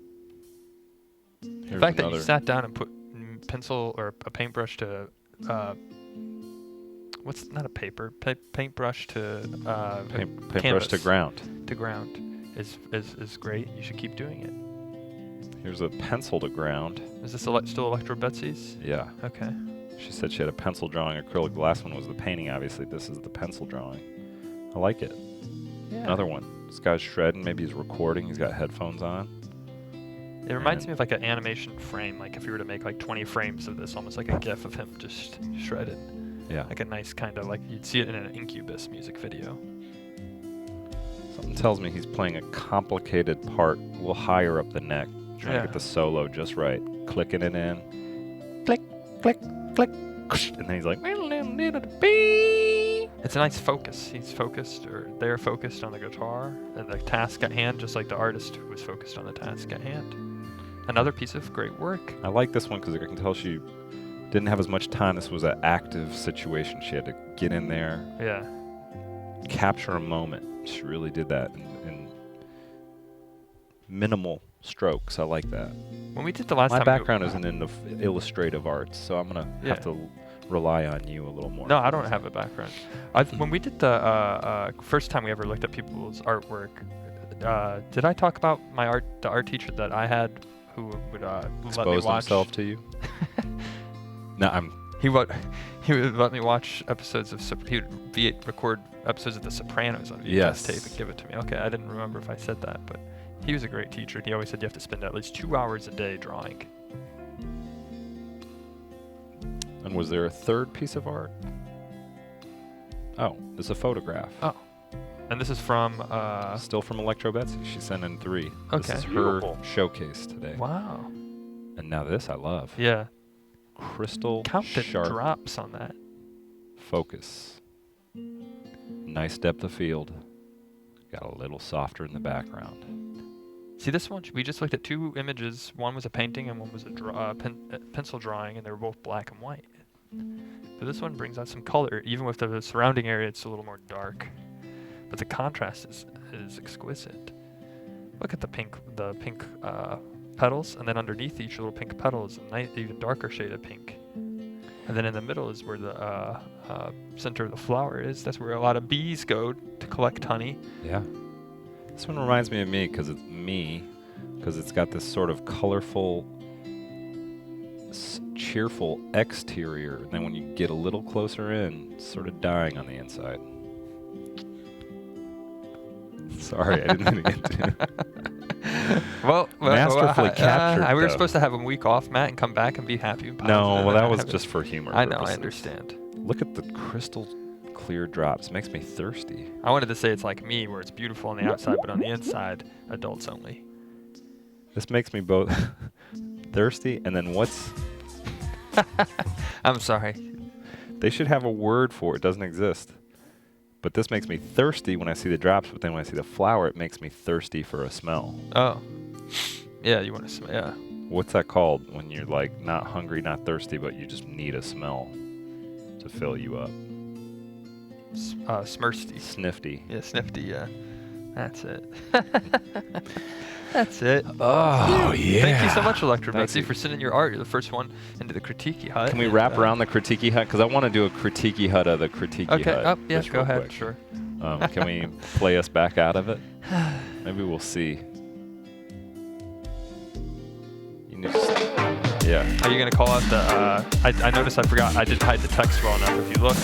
S2: The fact that you sat down and put pencil or a paintbrush to what's not a paper paintbrush to
S1: paintbrush to ground
S2: is great. You should keep doing it.
S1: Here's a pencil to ground.
S2: Is this still Electro Betsy's?
S1: Yeah.
S2: Okay.
S1: She said she had a pencil drawing acrylic. The last one was the painting, obviously. This is the pencil drawing. I like it.
S2: Yeah.
S1: Another one. This guy's shredding. Maybe he's recording. He's got headphones on.
S2: It reminds me of like an animation frame. Like if you were to make like 20 frames of this, almost like a GIF of him just shredded.
S1: Yeah.
S2: Like a nice kind of like you'd see it in an Incubus music video.
S1: Something tells me he's playing a complicated part a little higher up the neck. Trying to get the solo just right. Clicking it in. Click, click, click. And then he's like,
S2: it's a nice focus. He's focused, or they're focused on the guitar and the task at hand, just like the artist who was focused on the task at hand. Another piece of great work.
S1: I like this one because I can tell she didn't have as much time. This was an active situation. She had to get in there.
S2: Yeah.
S1: Capture a moment. She really did that in minimal strokes. I like that.
S2: When we did the last
S1: My
S2: time,
S1: background isn't in the illustrative arts, so I'm gonna have to rely on you a little more.
S2: No, I don't have a background. When we did the first time we ever looked at people's artwork, did I talk about the art teacher that I had who would let me
S1: expose
S2: watch
S1: himself to you? No,
S2: he would let me watch episodes of he would record episodes of The Sopranos on VHS tape and give it to me. Okay, I didn't remember if I said that, but he was a great teacher. He always said you have to spend at least 2 hours a day drawing.
S1: And was there a third piece of art? Oh, it's a photograph.
S2: Oh. And this is from...
S1: Still from Electro Betsy. She sent in 3.
S2: Okay.
S1: This is her showcase today.
S2: Wow.
S1: And now this I love.
S2: Yeah.
S1: Crystal
S2: Count the
S1: sharp
S2: drops on that.
S1: focus. Nice depth of field. Got a little softer in the background.
S2: See this one? We just looked at 2 images. One was a painting and one was a pencil drawing, and they were both black and white. But this one brings out some color. Even with the surrounding area, it's a little more dark. But the contrast is exquisite. Look at the pink petals, and then underneath each little pink petal is a nice, even darker shade of pink. And then in the middle is where the center of the flower is. That's where a lot of bees go to collect honey.
S1: Yeah. This one reminds me of me because it's got this sort of colorful, cheerful exterior. And then when you get a little closer in, it's sort of dying on the inside. Sorry, I didn't mean to get to
S2: Well,
S1: masterfully captured.
S2: We were supposed to have a week off, Matt, and come back and be happy and
S1: No,
S2: positive.
S1: well, that was just for humor
S2: I know,
S1: purposes.
S2: I understand.
S1: Look at the crystal clear drops. Makes me thirsty.
S2: I wanted to say it's like me, where it's beautiful on the outside, but on the inside, adults only.
S1: This makes me both thirsty, and then what's...
S2: I'm sorry.
S1: They should have a word for it. It doesn't exist. But this makes me thirsty when I see the drops, but then when I see the flower, it makes me thirsty for a smell.
S2: Oh. Yeah, you want to smell, yeah.
S1: What's that called when you're like not hungry, not thirsty, but you just need a smell to fill you up?
S2: Smirsty.
S1: Snifty.
S2: Yeah, snifty, yeah. That's it. That's it.
S1: Oh, yeah.
S2: Thank you so much, Electro
S1: Thank
S2: Betsy,
S1: you.
S2: for sending your art. You're the first one into the Critiki hut.
S1: Can we wrap around the Critiki hut? Because I want to do a Critiki hut of the Critiki hut.
S2: Okay, yeah,
S1: just
S2: go
S1: real
S2: ahead,
S1: quick.
S2: sure.
S1: Can we play us back out of it? Maybe we'll see. You just, yeah.
S2: Are you going to call out the... I noticed I forgot. I didn't hide the text well enough. If you look,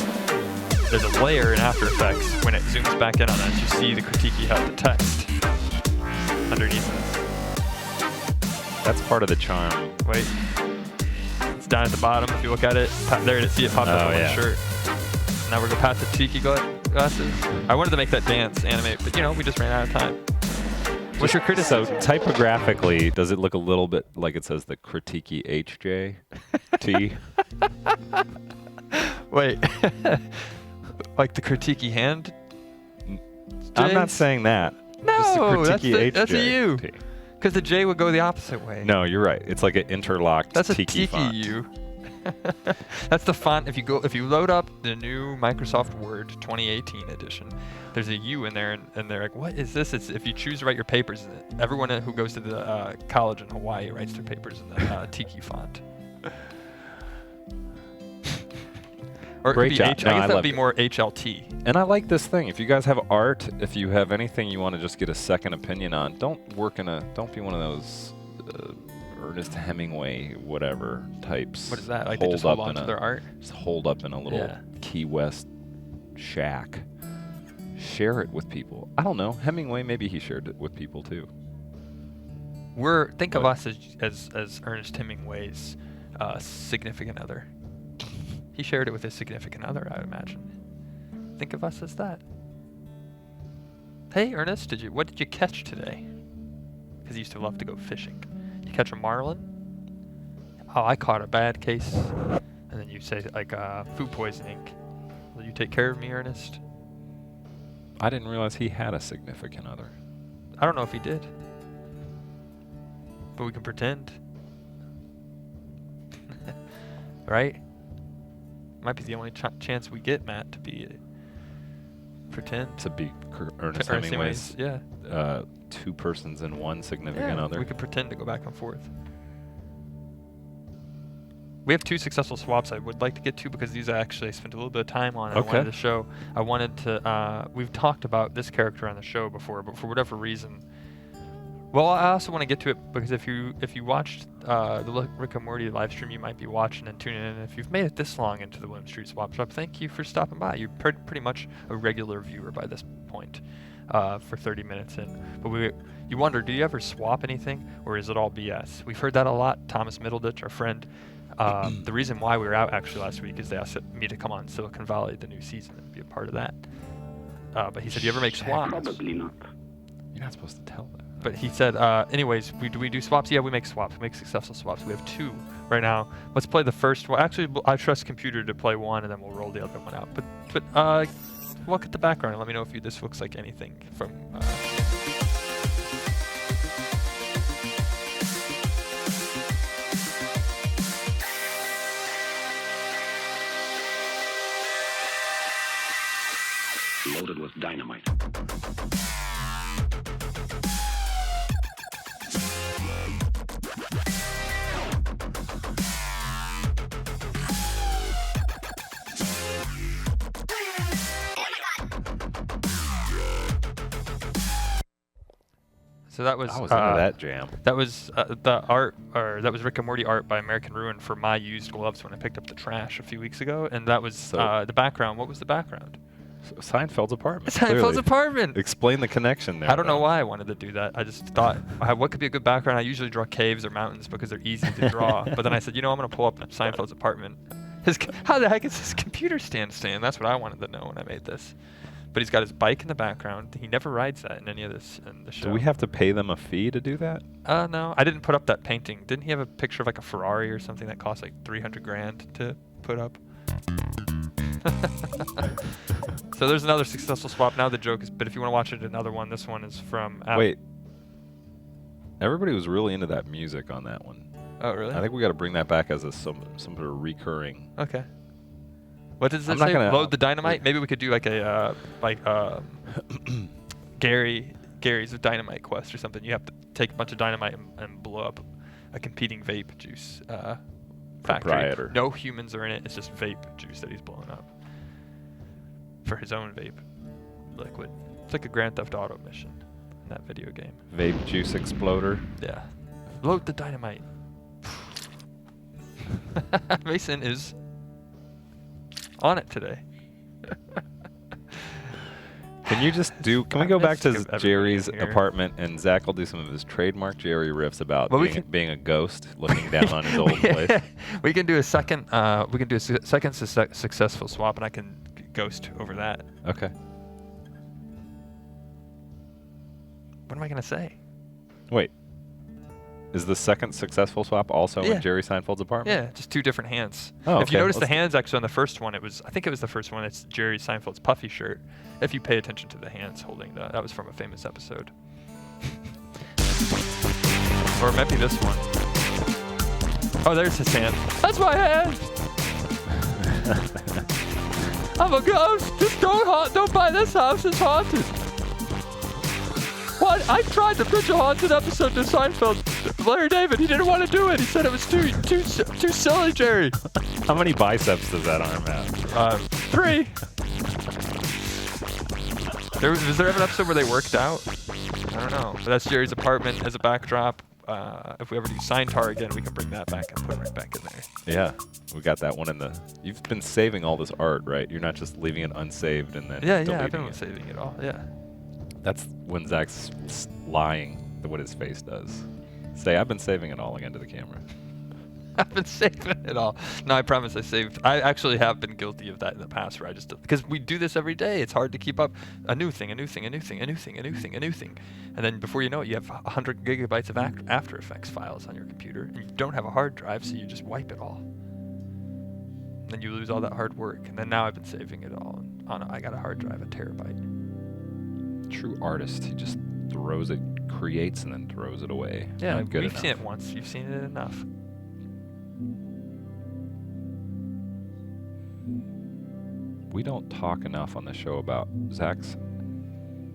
S2: there's a layer in After Effects. When it zooms back in on it, you see the Critiki hut, the text underneath it.
S1: That's part of the charm.
S2: Wait. It's down at the bottom. If you look at it, there to see it pop up on my shirt. Now we're going past the tiki glasses. I wanted to make that dance animate, but we just ran out of time. What's your criticism?
S1: So typographically, does it look a little bit like it says the Critiki HJT?
S2: Wait. Like the Critiki hand?
S1: I'm not
S2: J's?
S1: saying that. Just the
S2: No, that's
S1: Critiki
S2: a U.
S1: HJT.
S2: Because the J would go the opposite way.
S1: No, you're right. It's like an interlocked
S2: That's a
S1: tiki font.
S2: U. That's the font. If you load up the new Microsoft Word 2018 edition, there's a U in there, and they're like, "What is this?" It's if you choose to write your papers in it. Everyone who goes to the college in Hawaii writes their papers in the tiki font. Or it could
S1: Great
S2: be
S1: job.
S2: I guess
S1: No, I
S2: that'd
S1: loved
S2: be
S1: it.
S2: more HLT.
S1: And I like this thing. If you guys have art, if you have anything you want to just get a second opinion on, don't be one of those Ernest Hemingway whatever types.
S2: What is that? Like they just hold on to their art?
S1: Just hold up in a little Key West shack. Share it with people. I don't know. Hemingway, maybe he shared it with people too.
S2: Think of us as Ernest Hemingway's significant other. He shared it with his significant other, I would imagine. Think of us as that. Hey, Ernest, what did you catch today? Because he used to love to go fishing. You catch a marlin? Oh, I caught a bad case. And then you say like food poisoning. Will you take care of me, Ernest?
S1: I didn't realize he had a significant other.
S2: I don't know if he did. But we can pretend. Right? Might be the only chance we get, Matt, to be pretend.
S1: To be Ernest
S2: Ernest
S1: Hemingway's
S2: yeah.
S1: two persons in one significant other.
S2: We could pretend to go back and forth. We have 2 successful swaps I would like to get to because these I actually spent a little bit of time on and I wanted to show. I wanted to, we've talked about this character on the show before, but for whatever reason, well, I also want to get to it because if you watched the Rick and Morty live stream, you might be watching and tuning in. If you've made it this long into the William Street Swap Shop, thank you for stopping by. You're pretty much a regular viewer by this point for 30 minutes in. But you wonder, do you ever swap anything or is it all BS? We've heard that a lot. Thomas Middleditch, our friend, the reason why we were out actually last week is they asked me to come on Silicon Valley, the new season, and be a part of that. But he said, "Do you ever make swaps?"
S3: Probably not.
S1: You're not supposed to tell that.
S2: But he said, anyways, do we do swaps? Yeah, we make swaps. We make successful swaps. We have 2 right now. Let's play the first one. Actually, I trust computer to play one, and then we'll roll the other one out. But look at the background and let me know if this looks like anything from...
S3: Loaded with dynamite.
S2: So that was
S1: I was into that jam.
S2: That was the art, or that was Rick and Morty art by American Ruin for my used gloves when I picked up the trash a few weeks ago, and that was the background. What was the background?
S1: Seinfeld's apartment.
S2: Seinfeld's
S1: clearly.
S2: apartment.
S1: Explain the connection there.
S2: I don't know why I wanted to do that. I just thought, what could be a good background? I usually draw caves or mountains because they're easy to draw. But then I said, I'm going to pull up Seinfeld's apartment. How the heck is his computer stand? That's what I wanted to know when I made this. But he's got his bike in the background. He never rides that in any of this in the show.
S1: Do we have to pay them a fee to do that?
S2: No. I didn't put up that painting. Didn't he have a picture of like a Ferrari or something that cost like $300,000 to put up? So there's another successful swap. Now the joke is, but if you want to watch it, another one. This one is from...
S1: Wait. Everybody was really into that music on that one.
S2: Oh, really?
S1: I think we got to bring that back as some sort of recurring...
S2: Okay. What does it
S1: I'm not
S2: say?
S1: gonna-
S2: Load the dynamite? Maybe we could do like a Gary's Dynamite Quest or something. You have to take a bunch of dynamite and blow up a competing vape juice factory.
S1: Proprietor.
S2: No humans are in it. It's just vape juice that he's blowing up for his own vape liquid. It's like a Grand Theft Auto mission in that video game.
S1: Vape juice exploder.
S2: Yeah. Load the dynamite. Mason is on it today.
S1: Can you just do... Can we go back to
S2: Everybody
S1: Jerry's
S2: in here.
S1: apartment and Zach will do some of his trademark Jerry riffs about
S2: Well,
S1: being a ghost looking down on his old place?
S2: We can do a second. We can do a second successful swap, and I can ghost over that.
S1: Okay.
S2: What am I gonna say?
S1: Wait. Is the second successful swap also
S2: Yeah.
S1: in Jerry Seinfeld's apartment?
S2: Yeah, just 2 different hands.
S1: Oh,
S2: If you
S1: okay.
S2: notice the hands actually on the first one, I think it was the first one, it's Jerry Seinfeld's puffy shirt. If you pay attention to the hands holding that was from a famous episode. Or it might be this one. Oh, there's his hand. That's my hand! I'm a ghost! Just don't buy this house, it's haunted! What? I tried to pitch a haunted episode to Seinfeld. Larry David, he didn't want to do it. He said it was too silly, Jerry.
S1: How many biceps does that arm have?
S2: 3. Was there ever an episode where they worked out? I don't know. But that's Jerry's apartment as a backdrop. If we ever do Signtar again, we can bring that back and put it right back in there.
S1: Yeah, we got that one in the. You've been saving all this art, right? You're not just leaving it unsaved and then deleting
S2: I've been
S1: it.
S2: saving it all. Yeah.
S1: That's when Zach's lying. What his face does. Say, I've been saving it all again to the camera.
S2: I've been saving it all. No, I promise I actually have been guilty of that in the past where I just, because we do this every day. It's hard to keep up a new thing. And then before you know it, you have 100 gigabytes of After Effects files on your computer. And you don't have a hard drive, so you just wipe it all. Then you lose all that hard work. And then now I've been saving it all. I got a hard drive, a terabyte.
S1: True artist. He just throws it, creates, and then throws it away.
S2: Yeah,
S1: Not good
S2: we've
S1: enough.
S2: seen it once. You've seen it enough.
S1: We don't talk enough on the show about Zach's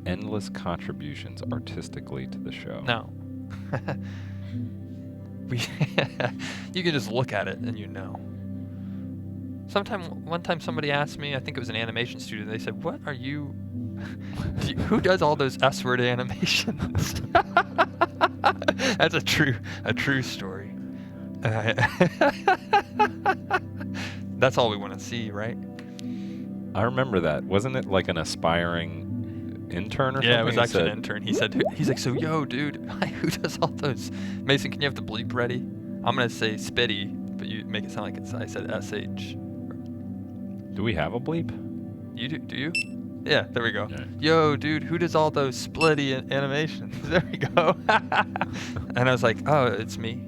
S1: endless contributions artistically to the show.
S2: No. You can just look at it and you know. One time somebody asked me, I think it was an animation student, they said, "What are you, who does all those S-word animations?" That's a true story. That's all we want to see, right?
S1: I remember that. Wasn't it like an aspiring intern or something?
S2: Yeah, it was
S1: He
S2: actually
S1: said-
S2: an intern. He's like, "So yo, dude, who does all those?" Mason, can you have the bleep ready? I'm gonna say Spitty, but you make it sound like I said SH.
S1: Do we have a bleep?
S2: You do you? Yeah, there we go.
S1: Yeah.
S2: Yo, dude, who does all those splitty animations? There we go. And I was like, oh, it's me.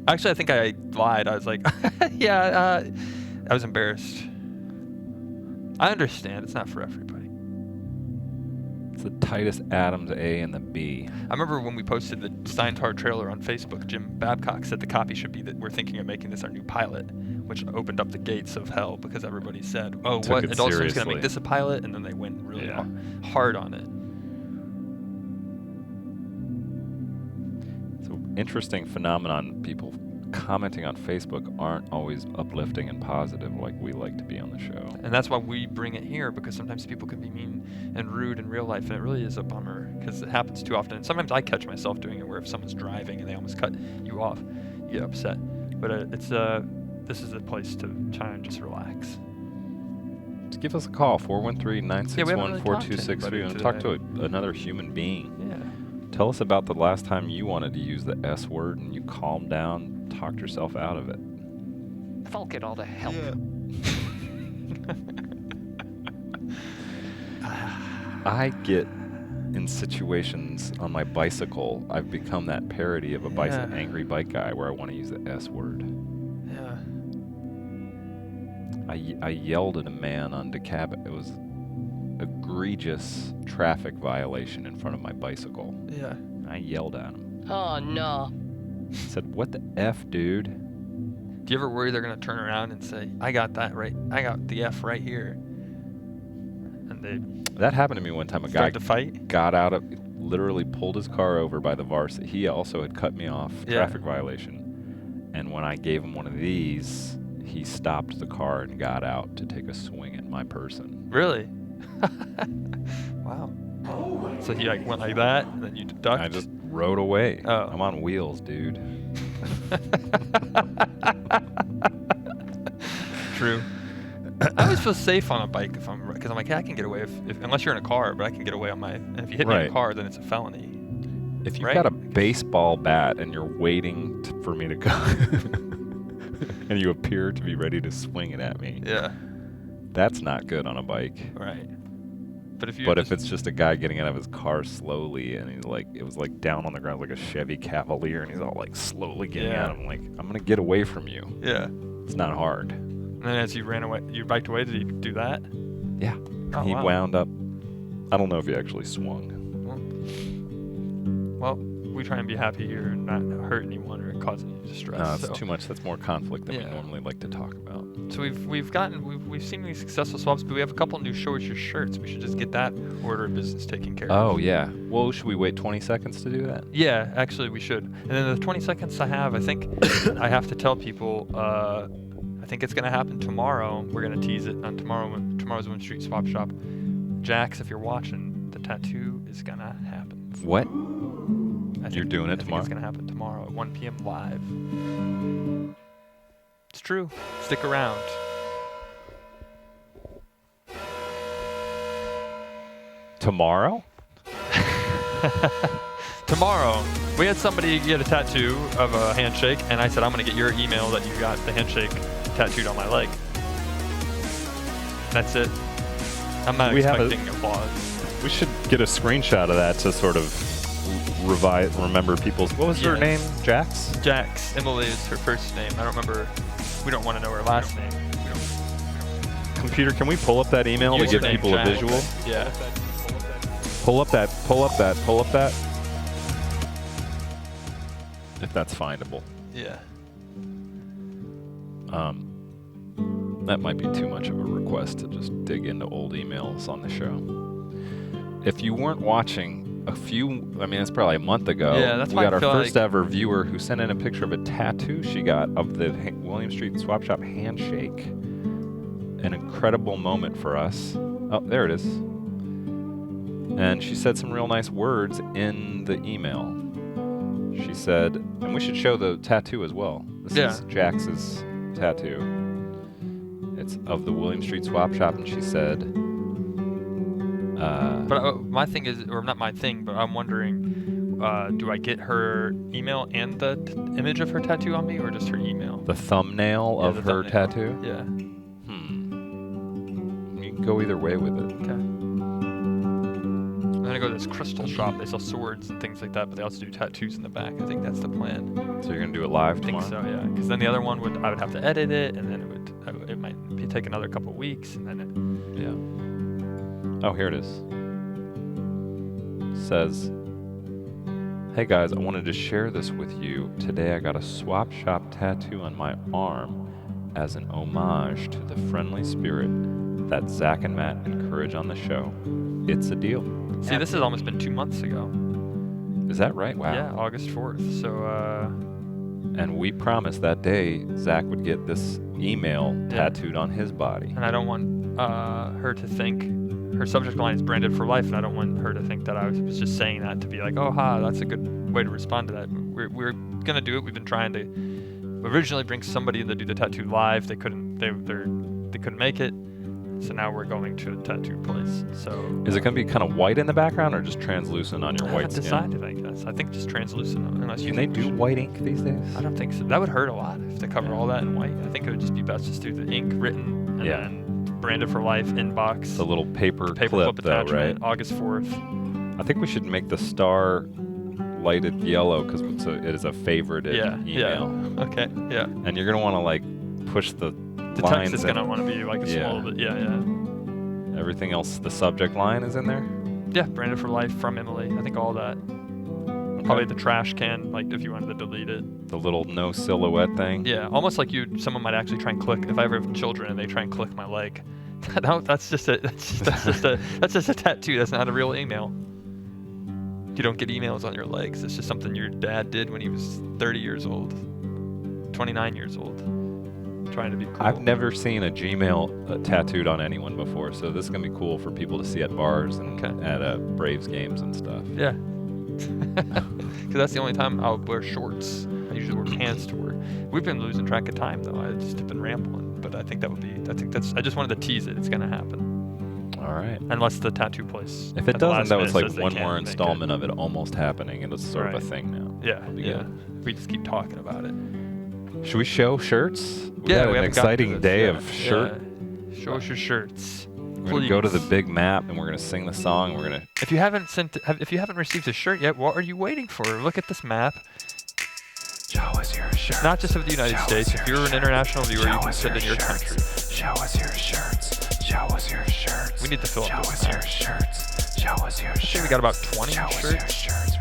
S2: Actually, I think I lied. I was like, yeah, I was embarrassed. I understand. It's not for everybody.
S1: It's the Titus Adams A and the B.
S2: I remember when we posted the Steintar trailer on Facebook, Jim Babcock said the copy should be that we're thinking of making this our new pilot, which opened up the gates of hell because everybody said, oh,
S1: Took
S2: what?
S1: it
S2: Adult Swim's going to
S1: seriously.
S2: make this a pilot? And then they went really
S1: Yeah.
S2: hard on it.
S1: So interesting phenomenon. People commenting on Facebook aren't always uplifting and positive like we like to be on the show.
S2: And that's why we bring it here, because sometimes people can be mean and rude in real life, and it really is a bummer because it happens too often. And sometimes I catch myself doing it where if someone's driving and they almost cut you off, you get upset. But this is a place to try and just relax.
S1: Just give us a call, 413-961-4263.
S2: Yeah, we haven't really talked to anybody
S1: and talk to
S2: today.
S1: another human being.
S2: Yeah.
S1: Tell us about the last time you wanted to use the S word and you calmed down, talked yourself out of it.
S4: Fuck it all to hell.
S1: I get in situations on my bicycle, I've become that parody of a
S2: Yeah.
S1: angry bike guy where I want to use the S word.
S2: Yeah.
S1: I yelled at a man on DeKalb. It was egregious traffic violation in front of my bicycle.
S2: Yeah.
S1: I yelled at him.
S5: Oh no.
S1: Said, "What the F, dude?"
S2: Do you ever worry they're going to turn around and say, I got that right. I got the F right here. And they
S1: That happened to me one time. A guy
S2: start to fight?
S1: got out of, literally pulled his car over by the varsity. He also had cut me off,
S2: Yeah.
S1: traffic violation. And when I gave him one of these, he stopped the car and got out to take a swing at my person.
S2: Really? Wow. So he like went like that, and then you ducked?
S1: I just rode away.
S2: Oh.
S1: I'm on wheels, dude.
S2: True. I always feel safe on a bike because I'm like, yeah, I can get away if unless you're in a car, but I can get away on my. And if you hit me in
S1: Right.
S2: a car, then it's a felony.
S1: If you've
S2: Right.
S1: got a baseball bat and you're waiting for me to go, and you appear to be ready to swing it at me,
S2: Yeah.
S1: that's not good on a bike.
S2: Right. But if you
S1: But if it's just a guy getting out of his car slowly, and it was like down on the ground like a Chevy Cavalier, and he's all like slowly getting
S2: Yeah.
S1: out, I'm like, I'm gonna get away from you.
S2: Yeah.
S1: It's not hard.
S2: And then as you ran away, you biked away. Did he do that?
S1: Yeah.
S2: Oh,
S1: He
S2: wow.
S1: wound up. I don't know if he actually swung.
S2: Well, we try and be happy here and not hurt anyone or cause any distress.
S1: No, it's
S2: so.
S1: too much. That's more conflict than we
S2: Yeah.
S1: normally like to talk about.
S2: So we've seen these successful swaps, but we have a couple new Show Us Your Shirts. We should just get that order of business taken care of.
S1: Oh yeah. Well, should we wait 20 seconds to do that?
S2: Yeah, actually we should. And then the 20 seconds I have, I think I have to tell people. I think it's gonna happen tomorrow. We're gonna tease it on tomorrow's Win Street Swap Shop. Jax, if you're watching, the tattoo is gonna happen.
S1: What?
S2: I
S1: You're doing it
S2: I think
S1: tomorrow?
S2: it's gonna happen tomorrow at 1 p.m. live. It's true. Stick around.
S1: Tomorrow?
S2: Tomorrow, we had somebody get a tattoo of a handshake, and I said, I'm going to get your email that you got the handshake tattooed on my leg. That's it. I'm not
S1: We have a-
S2: expecting applause.
S1: We should get a screenshot of that to sort of remember people's. What was her
S2: Yeah.
S1: name? Jax?
S2: Jax, Emily is her first name. I don't remember. We don't want to know her last name.
S1: Computer, can we pull up that email to give
S2: Username
S1: people a
S2: Jax.
S1: visual?
S2: Yeah.
S1: Pull up that. Pull up that. Pull up that. If that's findable.
S2: Yeah.
S1: That might be too much of a request to just dig into old emails on the show. If you weren't watching it's probably a month ago.
S2: Yeah, that's
S1: we
S2: why
S1: got
S2: I
S1: our
S2: feel
S1: first
S2: like-
S1: ever viewer who sent in a picture of a tattoo she got of the William Street Swap Shop handshake. An incredible moment for us. Oh, there it is. And she said some real nice words in the email. She said, and we should show the tattoo as well. This
S2: Yeah.
S1: is Jax's tattoo. It's of the William Street Swap Shop, and she said,
S2: But my thing is, or not my thing, but I'm wondering, do I get her email and the image of her tattoo on me, or just her email?
S1: the thumbnail
S2: Yeah,
S1: of
S2: the
S1: her
S2: thumbnail.
S1: tattoo.
S2: Yeah.
S1: You can go either way with it.
S2: Okay. I'm gonna go to this crystal shop. They sell swords and things like that, but they also do tattoos in the back. I think that's the plan.
S1: So you're gonna do it live
S2: I think
S1: tomorrow?
S2: so, yeah. Because then the other one I would have to edit it, and then it might take another couple weeks, and then
S1: Yeah. Oh, here it is. Says, hey guys, I wanted to share this with you. Today I got a swap shop tattoo on my arm as an homage to the friendly spirit that Zach and Matt encourage on the show. It's a deal.
S2: see, this has almost been 2 months ago.
S1: Is that right? Wow.
S2: Yeah, August 4th. So
S1: And we promised that day Zach would get this email
S2: Yeah.
S1: tattooed on his body.
S2: and I don't want her to think her subject line is branded for life, and I don't want her to think that I was just saying that to be like, oh, that's a good way to respond to that. We're gonna do it. We've been trying to originally bring somebody in to do the tattoo live. They couldn't. They couldn't make it. So now we're going to a tattoo place. So
S1: Is it going to be kind of white in the background or just translucent on your
S2: I
S1: white
S2: haven't
S1: skin?
S2: decided. I guess I think just translucent, unless you.
S1: Can they
S2: think we
S1: do
S2: should-
S1: white ink these days?
S2: I don't think so. That would hurt a lot if they cover all that in white. I think it would just be best just do the ink written and
S1: Yeah.
S2: then branded for life inbox.
S1: The little paper clip,
S2: clip
S1: though, right?
S2: attachment, August 4th.
S1: I think we should make the star lighted yellow because it is a favorited
S2: Yeah,
S1: email.
S2: yeah. Okay, yeah.
S1: And you're going to want to like push the
S2: The
S1: lines
S2: text is
S1: in.
S2: gonna want to be like a
S1: Yeah.
S2: small bit. Yeah, yeah.
S1: Everything else, the subject line is in there?
S2: Yeah, branded for life from Emily. I think all that. Probably the trash can, like if you wanted to delete it.
S1: The little no silhouette thing?
S2: Yeah, almost like someone might actually try and click. If I ever have children and they try and click my leg, that's just a tattoo. That's not a real email. You don't get emails on your legs. It's just something your dad did when he was 30 years old, 29 years old, trying to be cool.
S1: I've never seen a Gmail tattooed on anyone before, so this is going to be cool for people to see at bars and
S2: Okay.
S1: at Braves games and stuff.
S2: Yeah. Because that's the only time I'll wear shorts. I usually wear pants to work. We've been losing track of time though. I just have been rambling, but I think I just wanted to tease it. It's gonna happen.
S1: All right.
S2: Unless the tattoo place.
S1: If
S2: at
S1: it
S2: the
S1: doesn't,
S2: last
S1: though,
S2: minute
S1: it's like
S2: says they
S1: one
S2: can't
S1: more
S2: make it.
S1: installment of it almost happening, and it's sort of a
S2: Right.
S1: thing now.
S2: Yeah,
S1: It'll be
S2: yeah.
S1: good.
S2: We just keep talking about it.
S1: Should we show shirts? We
S2: Yeah,
S1: had
S2: we
S1: an
S2: haven't gotten to
S1: exciting
S2: this
S1: day
S2: yet.
S1: of shirt.
S2: Yeah. Show us your shirts.
S1: We're gonna go to the
S2: Please.
S1: big map and we're gonna sing the song. And we're gonna.
S2: If you haven't received a shirt yet, what are you waiting for? Look at this map.
S1: Show us your shirts.
S2: It's not just of the United States. If you're an international viewer, you can send in your country.
S1: Show us your shirts. Show us your shirts.
S2: We need to fill up
S1: Show
S2: this
S1: us your
S2: map.
S1: shirts. Show us your
S2: I
S1: shirts.
S2: think we got about 20
S1: Show us your
S2: shirts.
S1: shirts.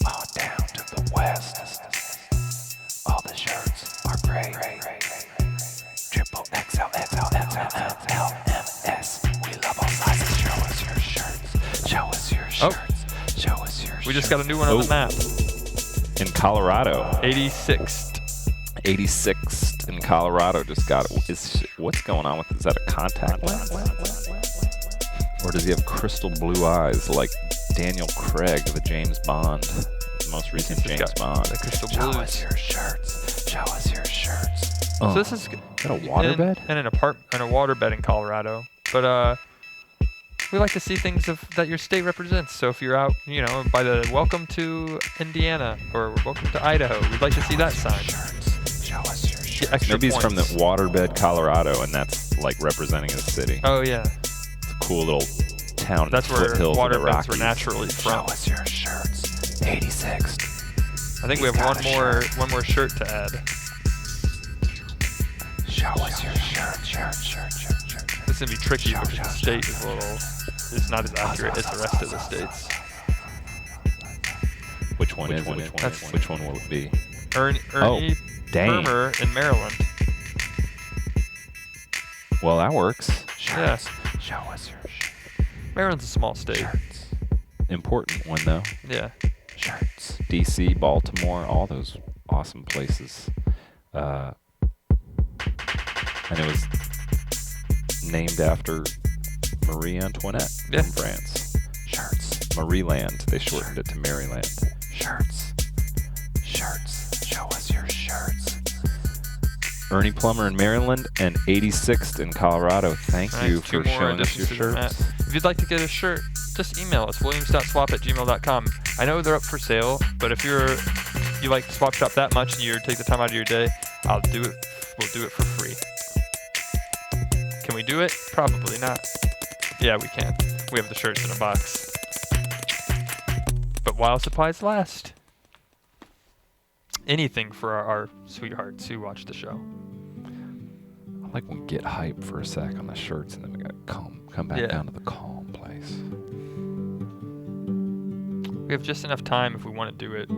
S1: All down to the west. All the shirts are great. Triple XL, MS. We love all sizes. Show us your shirts. Show us your
S2: Oh.
S1: shirts. Show us your shirts.
S2: We just got a new one on the map.
S1: In Colorado.
S2: 86th.
S1: 86th in Colorado just got it. What's going on with? Is that a contact lens? Or does he have crystal blue eyes like Daniel Craig, the James Bond, the most recent
S2: Just
S1: James
S2: got
S1: Bond?
S2: the crystal
S1: Show
S2: blues.
S1: us your shirts. Show us your shirts.
S2: So this is
S1: Is that a waterbed?
S2: and an a waterbed in Colorado. But we like to see things that your state represents. So if you're out, by the welcome to Indiana or welcome to Idaho, we'd like to see that sign.
S1: Show us your shirts.
S2: Get extra
S1: Maybe he's from the
S2: points.
S1: waterbed, Colorado, and that's like representing a city.
S2: Oh yeah,
S1: It's a cool little town.
S2: that's
S1: in the
S2: where
S1: foothills of the
S2: waterbeds were
S1: Rockies.
S2: naturally
S1: Show
S2: from.
S1: us your shirts. 86th.
S2: I think we have one more shirt to add.
S1: Show us your shirt.
S2: This is gonna be tricky because the state is not as accurate as the rest of the states.
S1: Which one is it? Which one will it be?
S2: Ernie
S1: dang.
S2: Burmer in Maryland.
S1: Well, that works.
S2: Yeah.
S1: Show us your
S2: Maryland's a small state.
S1: shirts. Important one though.
S2: Yeah.
S1: Shirts. DC, Baltimore, all those awesome places. And it was named after Marie Antoinette
S2: Yeah.
S1: from France. Shirts. Marieland. They shortened it to Maryland. Shirts. Show us your shirts. Ernie Plummer in Maryland and 86th in Colorado. Thank
S2: Nice.
S1: you
S2: Two
S1: for
S2: more
S1: showing us your
S2: additions to the map.
S1: shirts.
S2: If you'd like to get a shirt, just email us, williams.swap@gmail.com. I know they're up for sale, but if you like Swap Shop that much and you take the time out of your day, I'll do it. We'll do it for free. Can we do it? Probably not. Yeah, we can. We have the shirts in a box. But while supplies last, anything for our sweethearts who watch the show.
S1: I like when we get hype for a sec on the shirts and then we gotta come back
S2: Yeah.
S1: down to the calm place.
S2: We have just enough time if we want to do it.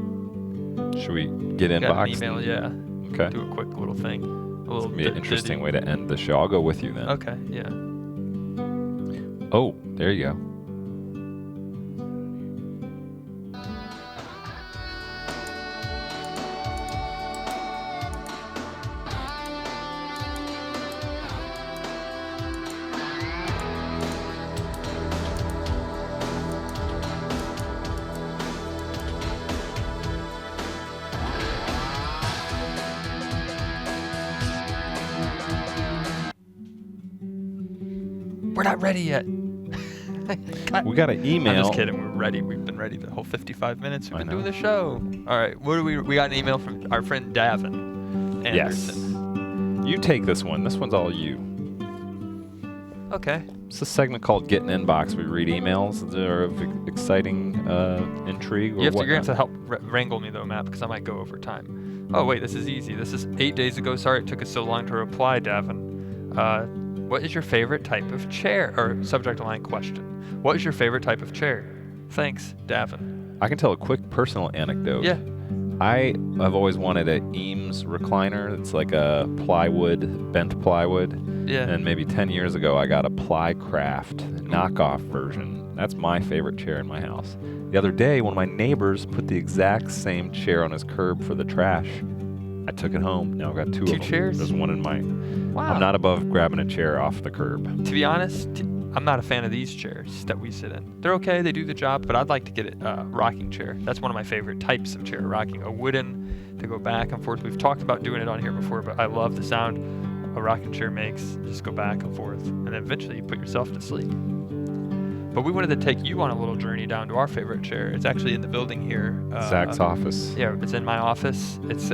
S1: Should we get
S2: Got an
S1: inbox?
S2: email, yeah.
S1: Okay.
S2: Do a quick little thing. A little
S1: It's gonna be an
S2: ditty.
S1: interesting way to end the show. I'll go with you then.
S2: Okay, yeah.
S1: Oh, there you go.
S2: We're not ready yet.
S1: We got an email.
S2: I'm just kidding. We're ready. We've been ready the whole 55 minutes. We've
S1: I
S2: been
S1: know.
S2: doing the show. All right. What do we got an email from our friend Davin
S1: Yes.
S2: Anderson.
S1: You take this one. This one's all you.
S2: Okay.
S1: It's a segment called Get an Inbox. We read emails that are of exciting intrigue or
S2: You're gonna have
S1: whatnot.
S2: to help wrangle me though, Matt, because I might go over time. Oh wait, this is easy. This is 8 days ago. Sorry it took us so long to reply, Davin. What is your favorite type of chair? Or subject line question. What is your favorite type of chair? Thanks, Davin.
S1: I can tell a quick personal anecdote.
S2: Yeah.
S1: I have always wanted a Eames recliner. It's like a bent plywood.
S2: Yeah.
S1: And maybe 10 years ago, I got a Plycraft knockoff version. That's my favorite chair in my house. The other day, one of my neighbors put the exact same chair on his curb for the trash. I took it home. Now I've got two of them.
S2: chairs?
S1: There's one in my...
S2: Wow.
S1: I'm not above grabbing a chair off the curb.
S2: To be honest, I'm not a fan of these chairs that we sit in. They're okay, they do the job, but I'd like to get a rocking chair. That's one of my favorite types of chair, rocking. A wooden to go back and forth. We've talked about doing it on here before, but I love the sound a rocking chair makes. Just go back and forth, and then eventually you put yourself to sleep. But we wanted to take you on a little journey down to our favorite chair. It's actually in the building here.
S1: Zach's office.
S2: Yeah, it's in my office. It's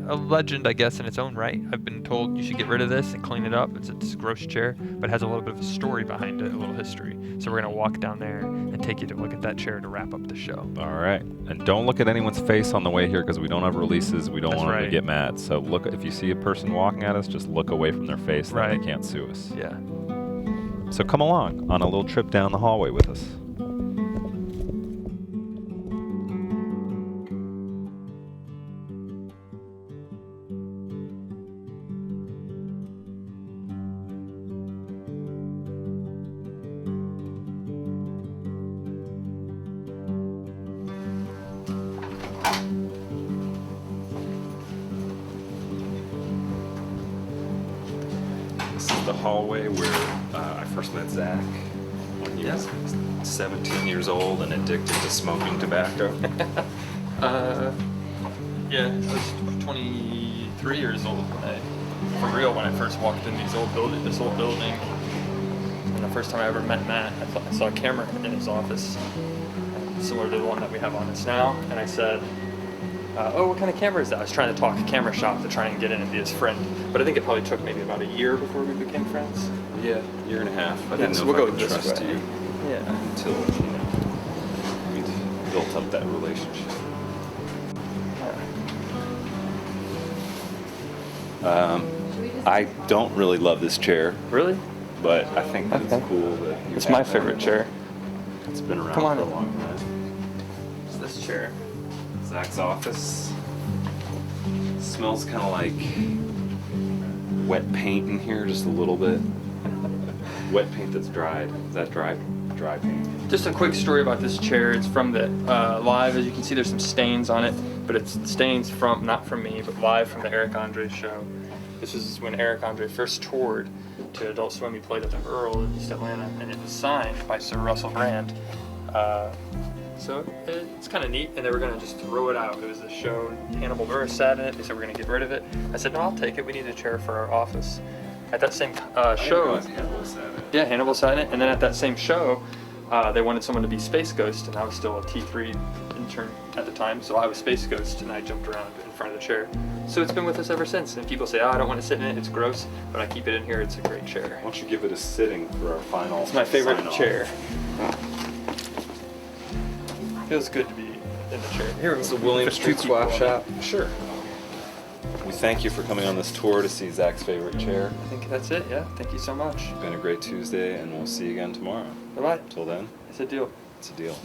S2: a legend, I guess, in its own right. I've been told you should get rid of this and clean it up. It's a gross chair, but it has a little bit of a story behind it, a little history. So we're going to walk down there and take you to look at that chair to wrap up the show.
S1: All right. And don't look at anyone's face on the way here because we don't have releases. We don't
S2: That's
S1: want them to
S2: right.
S1: get mad. So look, if you see a person walking at us, just look away from their face. Then
S2: Right.
S1: they can't sue us.
S2: Yeah.
S1: So come along on a little trip down the hallway with us. This is the hallway where I first met Zach when he was 17 years old and addicted to smoking tobacco.
S2: Yeah, I was 23 years old for real, when I first walked in this old building. And the first time I ever met Matt, I saw a camera in his office, similar to the one that we have on us now. And I said, oh, what kind of camera is that? I was trying to talk camera shop to try and get in and be his friend. But I think it probably took maybe about a year before we became friends.
S1: Yeah, year and a half. I
S2: Yeah,
S1: didn't
S2: so
S1: know
S2: we'll
S1: if I
S2: go
S1: could
S2: this
S1: trust
S2: way.
S1: you
S2: Yeah.
S1: until we'd built up that relationship. I don't really love this chair,
S2: Really?
S1: but I think it's
S2: Okay.
S1: cool that you
S2: It's
S1: have
S2: my
S1: that.
S2: favorite chair.
S1: It's been around
S2: Come on
S1: for a
S2: in.
S1: long time.
S2: It's this chair.
S1: Zach's office smells kind of like wet paint in here, just a little bit. Wet paint that's dried. Is that dry? Dry paint.
S2: Just a quick story about this chair. It's from the live. As you can see, there's some stains on it, but it's stains from, not from me, but live from the Eric Andre show. This is when Eric Andre first toured to Adult Swim. He played at the Earl in East Atlanta, and it was signed by Sir Russell Brand. So it's kind of neat, and they were going to just throw it out. It was a show, Hannibal Buress sat in it. They said, we're going to get rid of it. I said, no, I'll take it. We need a chair for our office. At that same show, yeah, Hannibal sat in it, and then at that same show, they wanted someone to be Space Ghost, and I was still a T3 intern at the time, so I was Space Ghost, and I jumped around in front of the chair. So it's been with us ever since, and people say, oh, I don't want to sit in it, it's gross, but I keep it in here, it's a great chair.
S1: Why don't you give it a sitting for our final
S2: It's my favorite
S1: sign-off.
S2: chair. Feels good to be in the chair. Here,
S1: It's the William Street
S2: people
S1: Swap
S2: on
S1: Shop. Sure. We thank you for coming on this tour to see Zach's favorite chair.
S2: I think that's it, yeah. Thank you so much.
S1: It's been a great Tuesday, and we'll see you again tomorrow.
S2: Bye-bye.
S1: Till then,
S2: It's a deal.
S1: it's a deal.